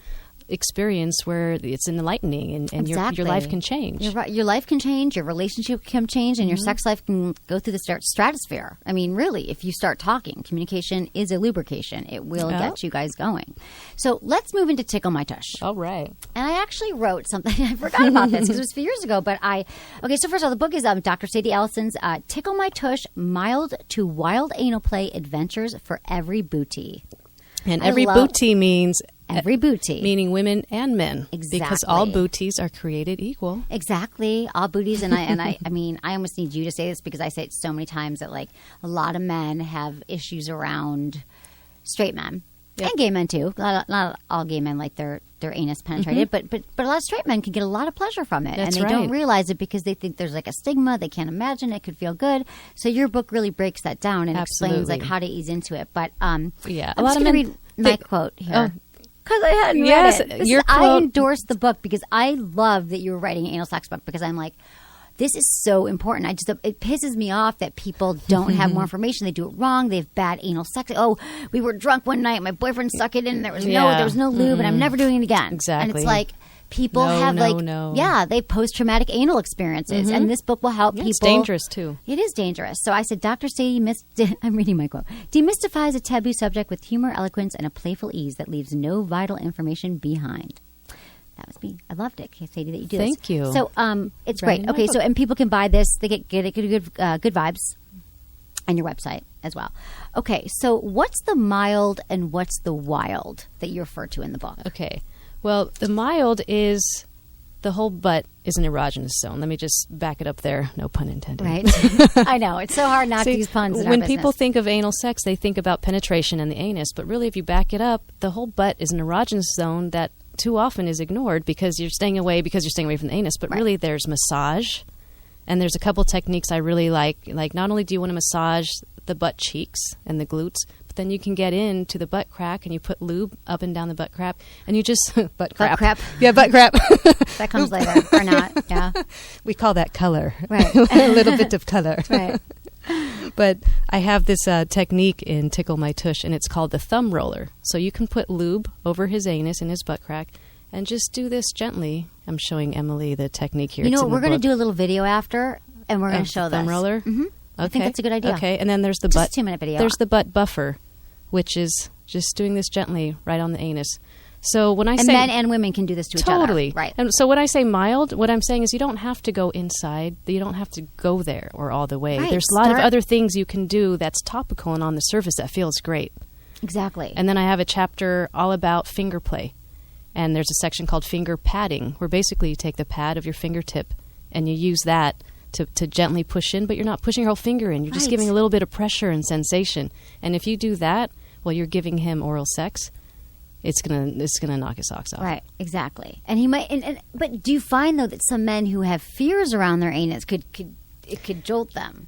experience where it's enlightening, and Exactly. your life can change. You're right. Your life can change, your relationship can change, and your sex life can go through the stratosphere. I mean, really, if you start talking, communication is a lubrication. It will get you guys going. So let's move into Tickle My Tush. All right. And I actually wrote something. I forgot about this because it was a few years ago. But so first of all, the book is Dr. Sadie Allison's Tickle My Tush, Mild to Wild Anal Play Adventures for Every Booty. And every booty means... Every booty. Meaning women and men. Exactly. Because all booties are created equal. Exactly. All booties. And I mean, I almost need you to say this because I say it so many times that like a lot of men have issues around straight men. Yep. And gay men too. Not all gay men like their anus penetrated, but a lot of straight men can get a lot of pleasure from it. That's and they right. don't realize it because they think there's like a stigma. They can't imagine it could feel good. So your book really breaks that down and explains like how to ease into it. But yeah, I'm just going to read my quote here. Because I hadn't read it. I endorsed the book because I love that you were writing an anal sex book, because I'm like, this is so important. It pisses me off that people don't have more information. They do it wrong. They have bad anal sex. Oh, we were drunk one night. My boyfriend stuck it in. There was no lube, and I'm never doing it again. Exactly. And it's like people they post-traumatic anal experiences, and this book will help people. It's dangerous too. It is dangerous. So I said, Dr. Sadie, I'm reading my quote, demystifies a taboo subject with humor, eloquence, and a playful ease that leaves no vital information behind. That was me. I loved it, Sadie, that you do this. Thank you. So it's great. Okay, so and people can buy this. They get good vibes, and your website as well. Okay, so what's the mild and what's the wild that you refer to in the book? Okay. Well, the mild is the whole butt is an erogenous zone. Let me just back it up there. No pun intended. Right. I know. It's so hard not to use puns in our when business. people think of anal sex, they think about penetration and the anus. But really, if you back it up, the whole butt is an erogenous zone that too often is ignored because you're staying away from the anus. But really, there's massage. And there's a couple techniques I really like. Like, not only do you want to massage the butt cheeks and the glutes, but then you can get into the butt crack and you put lube up and down the butt crack and you just butt crap. Yeah, butt crap. That comes later or not. Yeah, we call that color. Right, a little bit of color. Right. But I have this technique in Tickle My Tush, and it's called the thumb roller. So you can put lube over his anus and his butt crack. And just do this gently. I'm showing Emily the technique here. You know what? We're going to do a little video after, and we're going to show this. Thumb roller? Mm-hmm. Okay. I think that's a good idea. Okay, and then there's the butt. Just a 2-minute video. There's the butt buffer, which is just doing this gently right on the anus. So when I say men and women can do this to each other. Totally. Right. And so when I say mild, what I'm saying is you don't have to go inside. You don't have to go there or all the way. Right. There's a lot of other things you can do that's topical and on the surface that feels great. Exactly. And then I have a chapter all about finger play. And there's a section called finger padding, where basically you take the pad of your fingertip and you use that to gently push in, but you're not pushing your whole finger in. You're just giving a little bit of pressure and sensation. And if you do that while you're giving him oral sex, it's gonna knock his socks off. Right, exactly. And he might. But do you find though that some men who have fears around their anus could jolt them?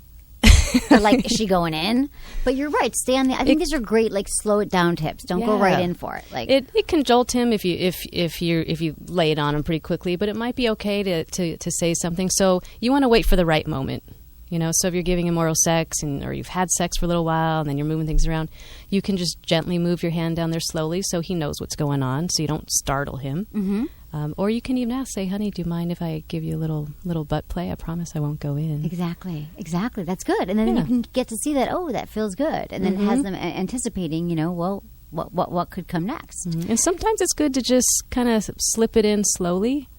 Or like, is she going in? But you're right. Stay on the. I think these are great. Like, slow it down tips. Don't go right in for it. Like it can jolt him if you lay it on him pretty quickly. But it might be okay to say something. So you want to wait for the right moment. So if you're giving him oral sex or you've had sex for a little while and then you're moving things around, you can just gently move your hand down there slowly so he knows what's going on, so you don't startle him. Mm-hmm. Or you can even say, honey, do you mind if I give you a little butt play? I promise I won't go in. Exactly. That's good. And then you can get to see that, that feels good. And then it has them anticipating, well, what could come next. Mm-hmm. And sometimes it's good to just kind of slip it in slowly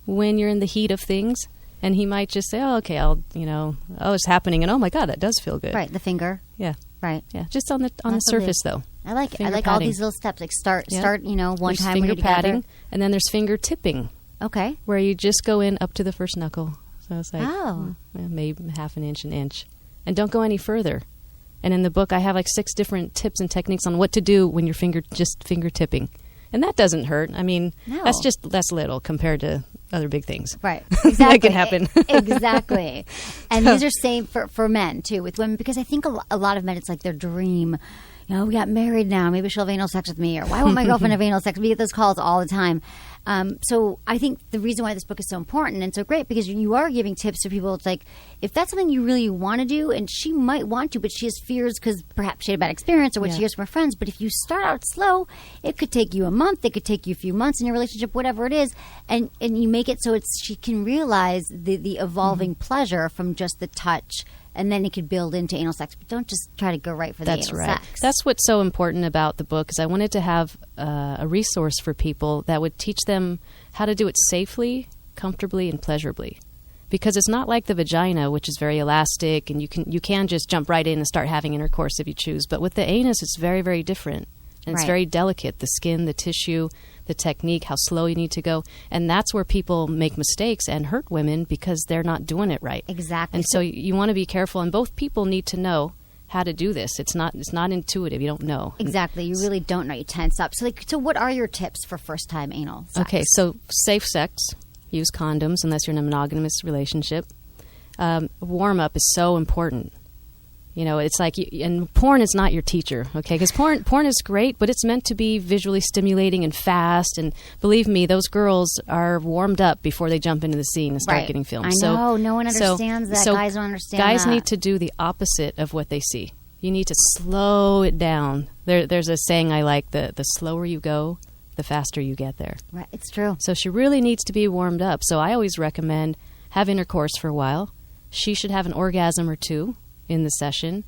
when you're in the heat of things. And he might just say, oh, okay, it's happening. And oh my God, that does feel good. Right. The finger. Yeah. Right. Yeah. Just on the surface though. I like it. Finger I like padding. all these little steps. Like start, one there's time finger when you're padding, together. and then there's finger tipping. Okay. Where you just go in up to the first knuckle. So it's like maybe half an inch. And don't go any further. And in the book I have like 6 different tips and techniques on what to do when you're finger tipping. And that doesn't hurt. I mean, that's little compared to other big things. Right. Exactly. That can happen. Exactly. And these are same for men, too, with women, because I think a lot of men, it's like their dream. We got married now. Maybe she'll have anal sex with me. Or why won't my girlfriend have anal sex? We get those calls all the time. So I think the reason why this book is so important and so great, because you are giving tips to people. It's like, if that's something you really want to do, and she might want to, but she has fears because perhaps she had a bad experience or what she hears from her friends. But if you start out slow, it could take you a month. It could take you a few months in your relationship, whatever it is. And you make it so she can realize the evolving pleasure from just the touch. And then it could build into anal sex. But don't just try to go right for the anal sex. That's what's so important about the book, is I wanted to have a resource for people that would teach them how to do it safely, comfortably, and pleasurably. Because it's not like the vagina, which is very elastic, and you can just jump right in and start having intercourse if you choose. But with the anus, it's very, very different. And it's very delicate, the skin, the tissue, the technique, how slow you need to go. And that's where people make mistakes and hurt women because they're not doing it right. Exactly. And so you want to be careful. And both people need to know how to do this. It's not intuitive. You don't know. Exactly. You really don't know. You tense up. So what are your tips for first-time anal sex? Okay, so safe sex. Use condoms unless you're in a monogamous relationship. Warm-up is so important. It's like, and porn is not your teacher, okay? Because porn is great, but it's meant to be visually stimulating and fast. And believe me, those girls are warmed up before they jump into the scene and start getting filmed. I know. No one understands that. Guys don't understand that. Guys need to do the opposite of what they see. You need to slow it down. There's a saying I like, the slower you go, the faster you get there. Right, it's true. So she really needs to be warmed up. So I always recommend have intercourse for a while. She should have an orgasm or two in the session.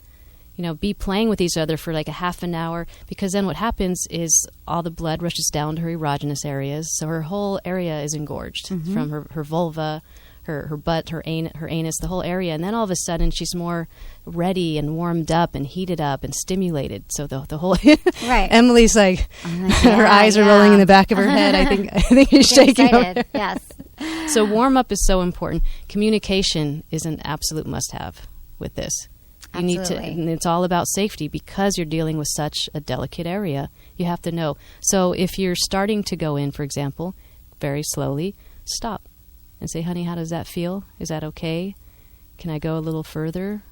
Be playing with each other for like a half an hour, because then what happens is all the blood rushes down to her erogenous areas. So her whole area is engorged from her vulva, her butt, her anus, the whole area. And then all of a sudden she's more ready and warmed up and heated up and stimulated. So the whole Emily's like, her eyes are rolling in the back of her head. I think she's shaking over. Yes. So warm up is so important. Communication is an absolute must-have with this. You need to, and it's all about safety, because you're dealing with such a delicate area. You have to know. So if you're starting to go in, for example, very slowly, stop and say, honey, how does that feel? Is that okay? Can I go a little further?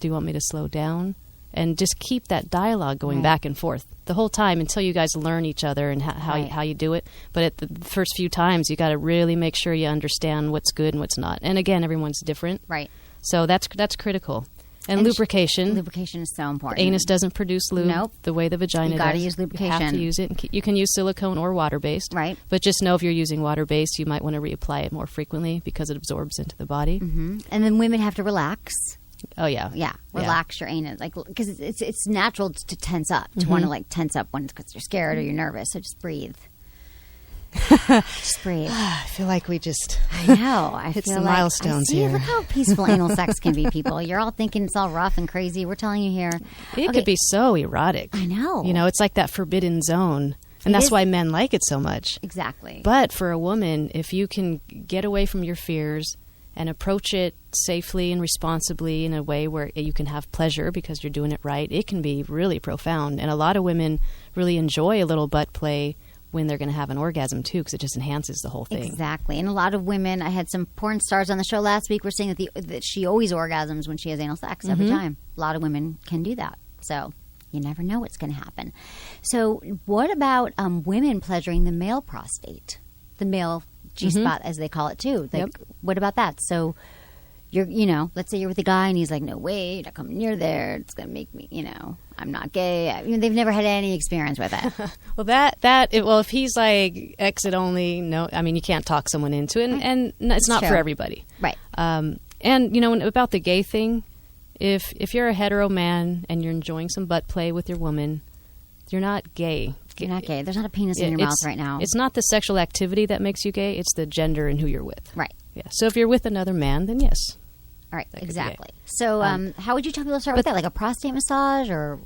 Do you want me to slow down? And just keep that dialogue going back and forth the whole time until you guys learn each other and how you do it. But at the first few times, you got to really make sure you understand what's good and what's not. And again, everyone's different. Right. So that's critical. And lubrication. Lubrication is so important. The anus doesn't produce lube the way the vagina does. You got to use lubrication. You have to use it. And you can use silicone or water-based. Right. But just know if you're using water-based, you might want to reapply it more frequently because it absorbs into the body. Mm-hmm. And then women have to relax. Oh, yeah. Yeah. Relax your anus. Because it's natural to tense up, to want to tense up when because you're scared or you're nervous. So just breathe. Just breathe. I feel like we just I know. I hit feel some like, milestones see, here. Look how peaceful anal sex can be, people. You're all thinking it's all rough and crazy. We're telling you here. It could be so erotic. I know. You know, it's like that forbidden zone. And that's why men like it so much. Exactly. But for a woman, if you can get away from your fears and approach it safely and responsibly in a way where you can have pleasure because you're doing it right, it can be really profound. And a lot of women really enjoy a little butt play when they're going to have an orgasm, too, because it just enhances the whole thing. Exactly. And a lot of women, I had some porn stars on the show last week, were saying that she always orgasms when she has anal sex every time. A lot of women can do that. So you never know what's going to happen. So what about women pleasuring the male prostate? The male G-spot, as they call it, too. Like, what about that? So let's say you're with a guy and he's like, no way, don't come near there. It's going to make me, I'm not gay. They've never had any experience with it. Well, if he's like exit only, no, I mean, you can't talk someone into it, and it's not for everybody. Right. And, about the gay thing, if you're a hetero man and you're enjoying some butt play with your woman, you're not gay. You're not gay. There's not a penis in your mouth right now. It's not the sexual activity that makes you gay. It's the gender and who you're with. Right. Yeah. So if you're with another man, then yes. All right. Exactly. So how would you tell people to start with that? Like a prostate massage or?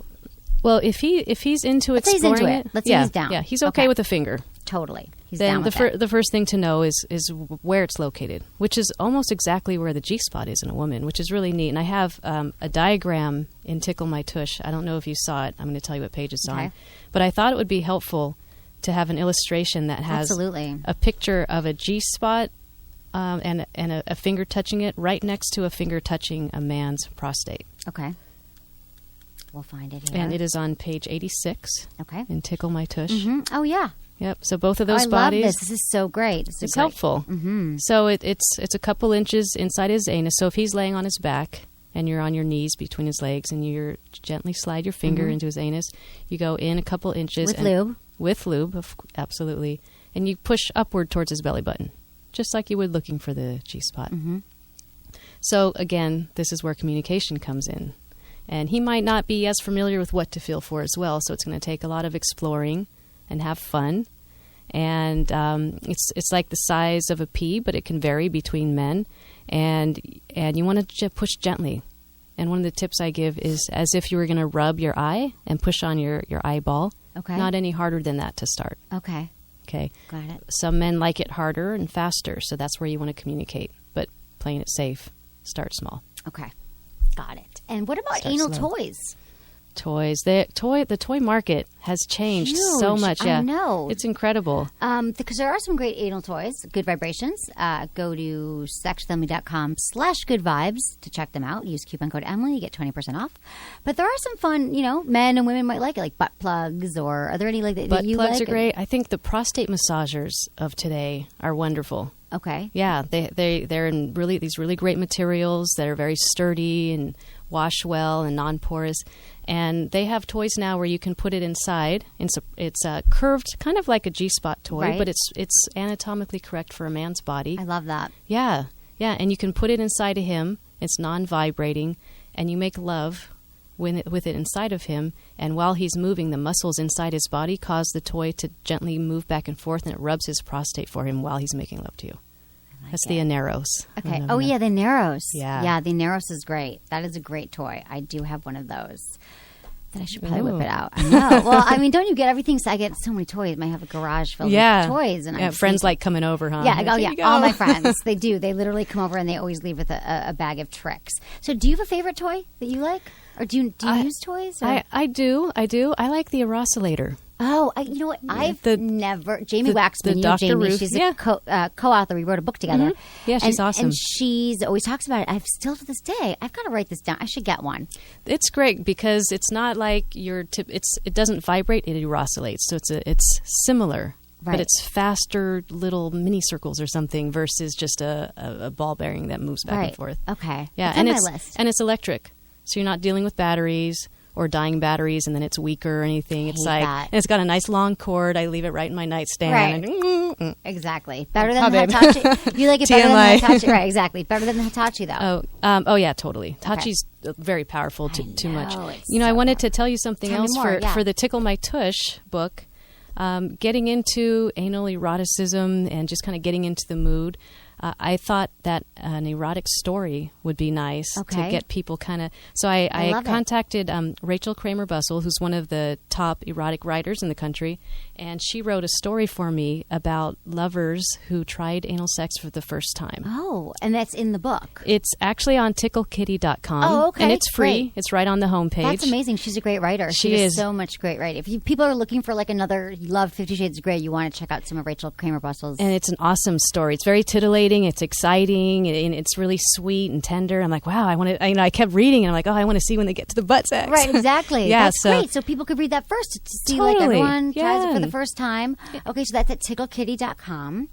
Well, if he's into exploring it. Let's say he's down. Yeah, he's okay with a finger. Totally. He's then down with it. The first thing to know is where it's located, which is almost exactly where the G-spot is in a woman, which is really neat. And I have a diagram in Tickle My Tush. I don't know if you saw it. I'm going to tell you what page it's on. But I thought it would be helpful to have an illustration that has a picture of a G-spot and a finger touching it right next to a finger touching a man's prostate. Okay. We'll find it here. And it is on page 86 in Tickle My Tush. Mm-hmm. Oh, yeah. Yep. So both of those I bodies. love this. This is so great. It's helpful. Mm-hmm. So it's a couple inches inside his anus. So if he's laying on his back and you're on your knees between his legs and you gently slide your finger into his anus, you go in a couple inches. With lube. With lube, absolutely. And you push upward towards his belly button, just like you would looking for the G-spot. Mm-hmm. So again, this is where communication comes in. And he might not be as familiar with what to feel for as well, so it's going to take a lot of exploring and have fun. And it's like the size of a pea, but it can vary between men. And you want to push gently. And one of the tips I give is as if you were going to rub your eye and push on your eyeball. Okay. Not any harder than that to start. Okay. Okay. Got it. Some men like it harder and faster, so that's where you want to communicate. But playing it safe, start small. Okay. Got it. And what about anal toys? Toys. The toy market has changed so much. Yeah, I know. It's incredible. Because there are some great anal toys, Good Vibrations. Go to sexwithemily.com/good vibes to check them out. Use coupon code Emily, you get 20% off. But there are some fun, men and women might like it, like butt plugs, or are there any like that butt you plugs like? are great. I think the prostate massagers of today are wonderful. Okay. Yeah, they're in these really great materials that are very sturdy and wash well and non-porous. And they have toys now where you can put it inside. It's curved, kind of like a G-spot toy, right. but it's anatomically correct for a man's body. I love that. Yeah, and you can put it inside of him. It's non-vibrating, and you make love with it inside of him. And while he's moving, the muscles inside his body cause the toy to gently move back and forth, and it rubs his prostate for him while he's making love to you. That's the Aneros. Okay. Oh, yeah, the Aneros. Yeah, the Aneros is great. That is a great toy. I do have one of those. That I should probably whip it out. I know. Well, I mean, don't you get everything? So I get so many toys. I might have a garage filled with toys. And friends like coming over, huh? Yeah, all my friends. They do. They literally come over and they always leave with a bag of tricks. So do you have a favorite toy that you like? Or do you use toys? Or? I do. I like the Erosilator. Oh, you know what? I've never... Jamie Waxman, Jamie, Ruth. she's a co-author. We wrote a book together. Mm-hmm. Yeah, she's awesome. And she's always talks about it. I've still to this day, I've got to write this down. I should get one. It's great because it's not like it doesn't vibrate, it erosilates. So it's similar. Right. But it's faster little mini circles or something versus just a ball bearing that moves back and forth. Okay. Yeah, it's on my list. And it's electric. So you're not dealing with batteries or dying batteries and then it's weaker or anything. It's and it's got a nice long cord. I leave it right in my nightstand. Right. Exactly. Better than the Hitachi. You like it better than the Hitachi. Right, exactly. Better than the Hitachi though. Oh yeah, totally. Hitachi's very powerful too much. I wanted to tell you something else for the Tickle My Tush book. Getting into anal eroticism and just kind of getting into the mood. I thought that an erotic story would be nice to get people kind of... So I contacted Rachel Kramer-Bussell, who's one of the top erotic writers in the country, and she wrote a story for me about lovers who tried anal sex for the first time. Oh, and that's in the book. It's actually on TickleKitty.com. Oh, okay. And it's free. Great. It's right on the homepage. That's amazing. She's a great writer. She does is. So much great writing. If people are looking for like another, you love 50 Shades of Grey, you want to check out some of Rachel Kramer-Bussell's. And it's an awesome story. It's very titillating. It's exciting. And it's really sweet and tender. I'm like, wow, I want to, I kept reading and I'm like, oh, I want to see when they get to the butt sex. Right, exactly. Yeah, That's great. So people could read that first to see like everyone tries it for the first time. Okay, so that's at TickleKitty.com.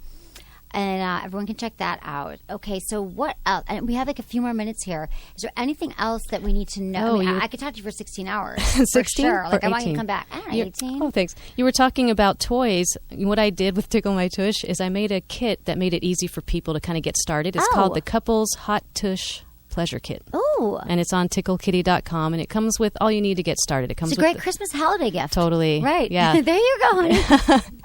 And everyone can check that out. Okay, so what else? And we have like a few more minutes here. Is there anything else that we need to know? I could talk to you for 16 hours. 16? For sure. Like, or I want you 18? to come back. I don't know, 18. Oh, thanks. You were talking about toys. What I did with Tickle My Tush is I made a kit that made it easy for people to kind of get started. It's called the Couples Hot Tush Pleasure Kit. Oh. And it's on TickleKitty.com, and it comes with all you need to get started. It comes It's a great Christmas holiday gift. Totally. Right. Yeah. There you go, honey.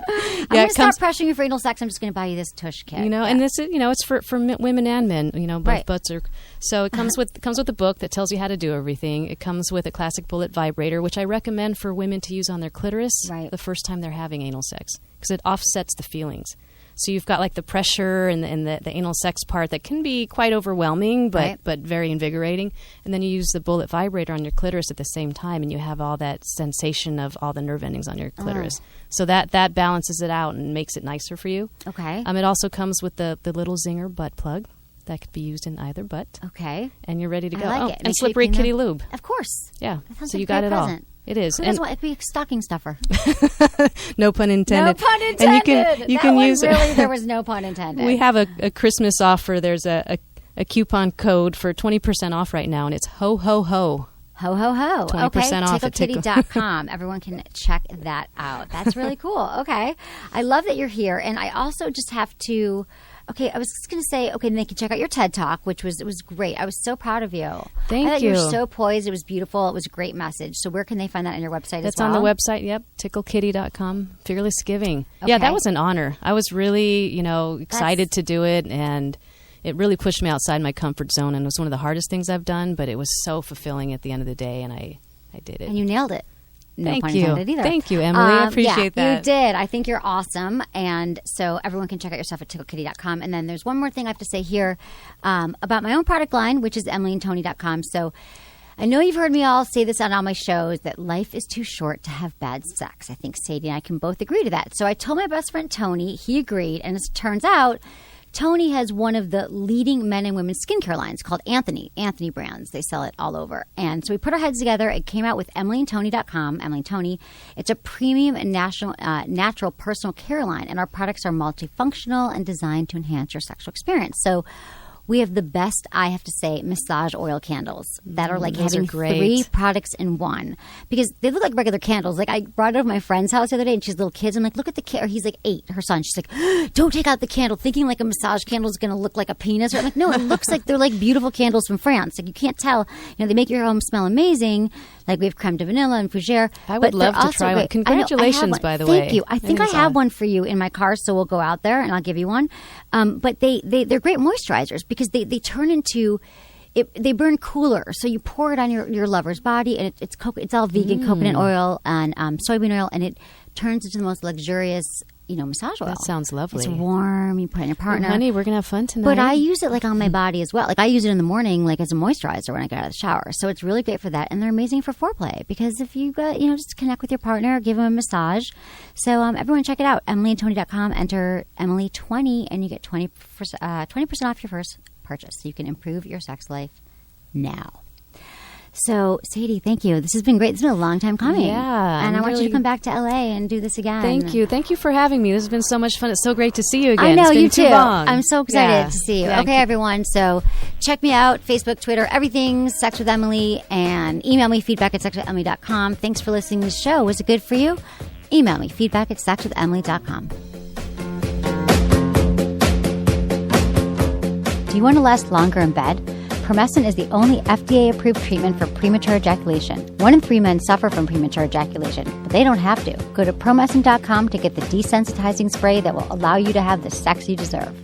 I'm going to stop pressuring you for anal sex. I'm just going to buy you this tush kit. And this is, it's for women and men. Both right. butts are. So it comes with a book that tells you how to do everything. It comes with a classic bullet vibrator, which I recommend for women to use on their clitoris the first time they're having anal sex, because it offsets the feelings. So you've got like the pressure and the anal sex part that can be quite overwhelming, but very invigorating. And then you use the bullet vibrator on your clitoris at the same time, and you have all that sensation of all the nerve endings on your clitoris. So that balances it out and makes it nicer for you. Okay. It also comes with the little zinger butt plug that could be used in either butt. Okay. And you're ready to go. I like it. And slippery kitty lube. Of course. Yeah. That sounds so like you got a it great all. present. It is. Who doesn't want it to be a stocking stuffer? No pun intended. No pun intended. And you can use really, there was no pun intended. We have a Christmas offer. There's a coupon code for 20% off right now, and it's ho ho ho. Ho ho ho. 20% off at TickleKitty.com. Everyone can check that out. That's really cool. Okay. I love that you're here, and I also just have to. Okay, I was just going to say, and they can check out your TED Talk, which was great. I was so proud of you. Thank I thought you. You were so poised. It was beautiful. It was a great message. So where can they find that on your website That's as well? on the website, yep, TickleKitty.com, Fearless Giving. Okay. Yeah, that was an honor. I was really, excited to do it, and it really pushed me outside my comfort zone, and it was one of the hardest things I've done, but it was so fulfilling at the end of the day, and I did it. And you nailed it. No Thank pun you. intended either. Thank you, Emily. I appreciate that. You did. I think you're awesome. And so everyone can check out your stuff at TickleKitty.com. And then there's one more thing I have to say here about my own product line, which is EmilyandTony.com. So I know you've heard me all say this on all my shows, that life is too short to have bad sex. I think Sadie and I can both agree to that. So I told my best friend Tony. He agreed. And as it turns out, Tony has one of the leading men and women skincare lines called Anthony Brands. They sell it all over. And so we put our heads together. It came out with EmilyandTony.com, Emily and Tony. It's a premium and natural personal care line, and our products are multifunctional and designed to enhance your sexual experience. So we have the best, I have to say, massage oil candles that are like having 3 products in one, because they look like regular candles. Like I brought it over to my friend's house the other day, and she's little kids. I'm like, look at the candle. He's like 8, her son. She's like, don't take out the candle, thinking like a massage candle is going to look like a penis. I'm like, no, it looks like they're like beautiful candles from France. Like you can't tell. They make your home smell amazing. Like we have creme de vanilla and fougere. I would love to try one. Congratulations, by the way. Thank you. I think I have one for you in my car, so we'll go out there and I'll give you one. But they're great moisturizers because they turn into they burn cooler. So you pour it on your lover's body, and it's all vegan coconut oil and soybean oil, and it turns into the most luxurious massage oil. That sounds lovely. It's warm. You put it on your partner. Well, honey, we're gonna have fun tonight. But I use it like on my body as well. Like I use it in the morning, like as a moisturizer when I get out of the shower. So it's really great for that, and they're amazing for foreplay because if you got just connect with your partner, give them a massage. So everyone check it out. EmilyandTony.com. Enter Emily20, and you get 20% off your first purchase. So you can improve your sex life now. So, Sadie, thank you. This has been great. It's been a long time coming. Yeah. And I want you to come back to LA and do this again. Thank you. Thank you for having me. This has been so much fun. It's so great to see you again. I know, it's been you too too. long. I'm so excited to see you. Yeah. Okay, everyone. So check me out, Facebook, Twitter, everything, Sex with Emily, and email me feedback at sexwithemily.com. Thanks for listening to the show. Was it good for you? Email me feedback at sexwithemily.com. Do you want to last longer in bed? Promescent is the only FDA-approved treatment for premature ejaculation. 1 in 3 men suffer from premature ejaculation, but they don't have to. Go to promescent.com to get the desensitizing spray that will allow you to have the sex you deserve.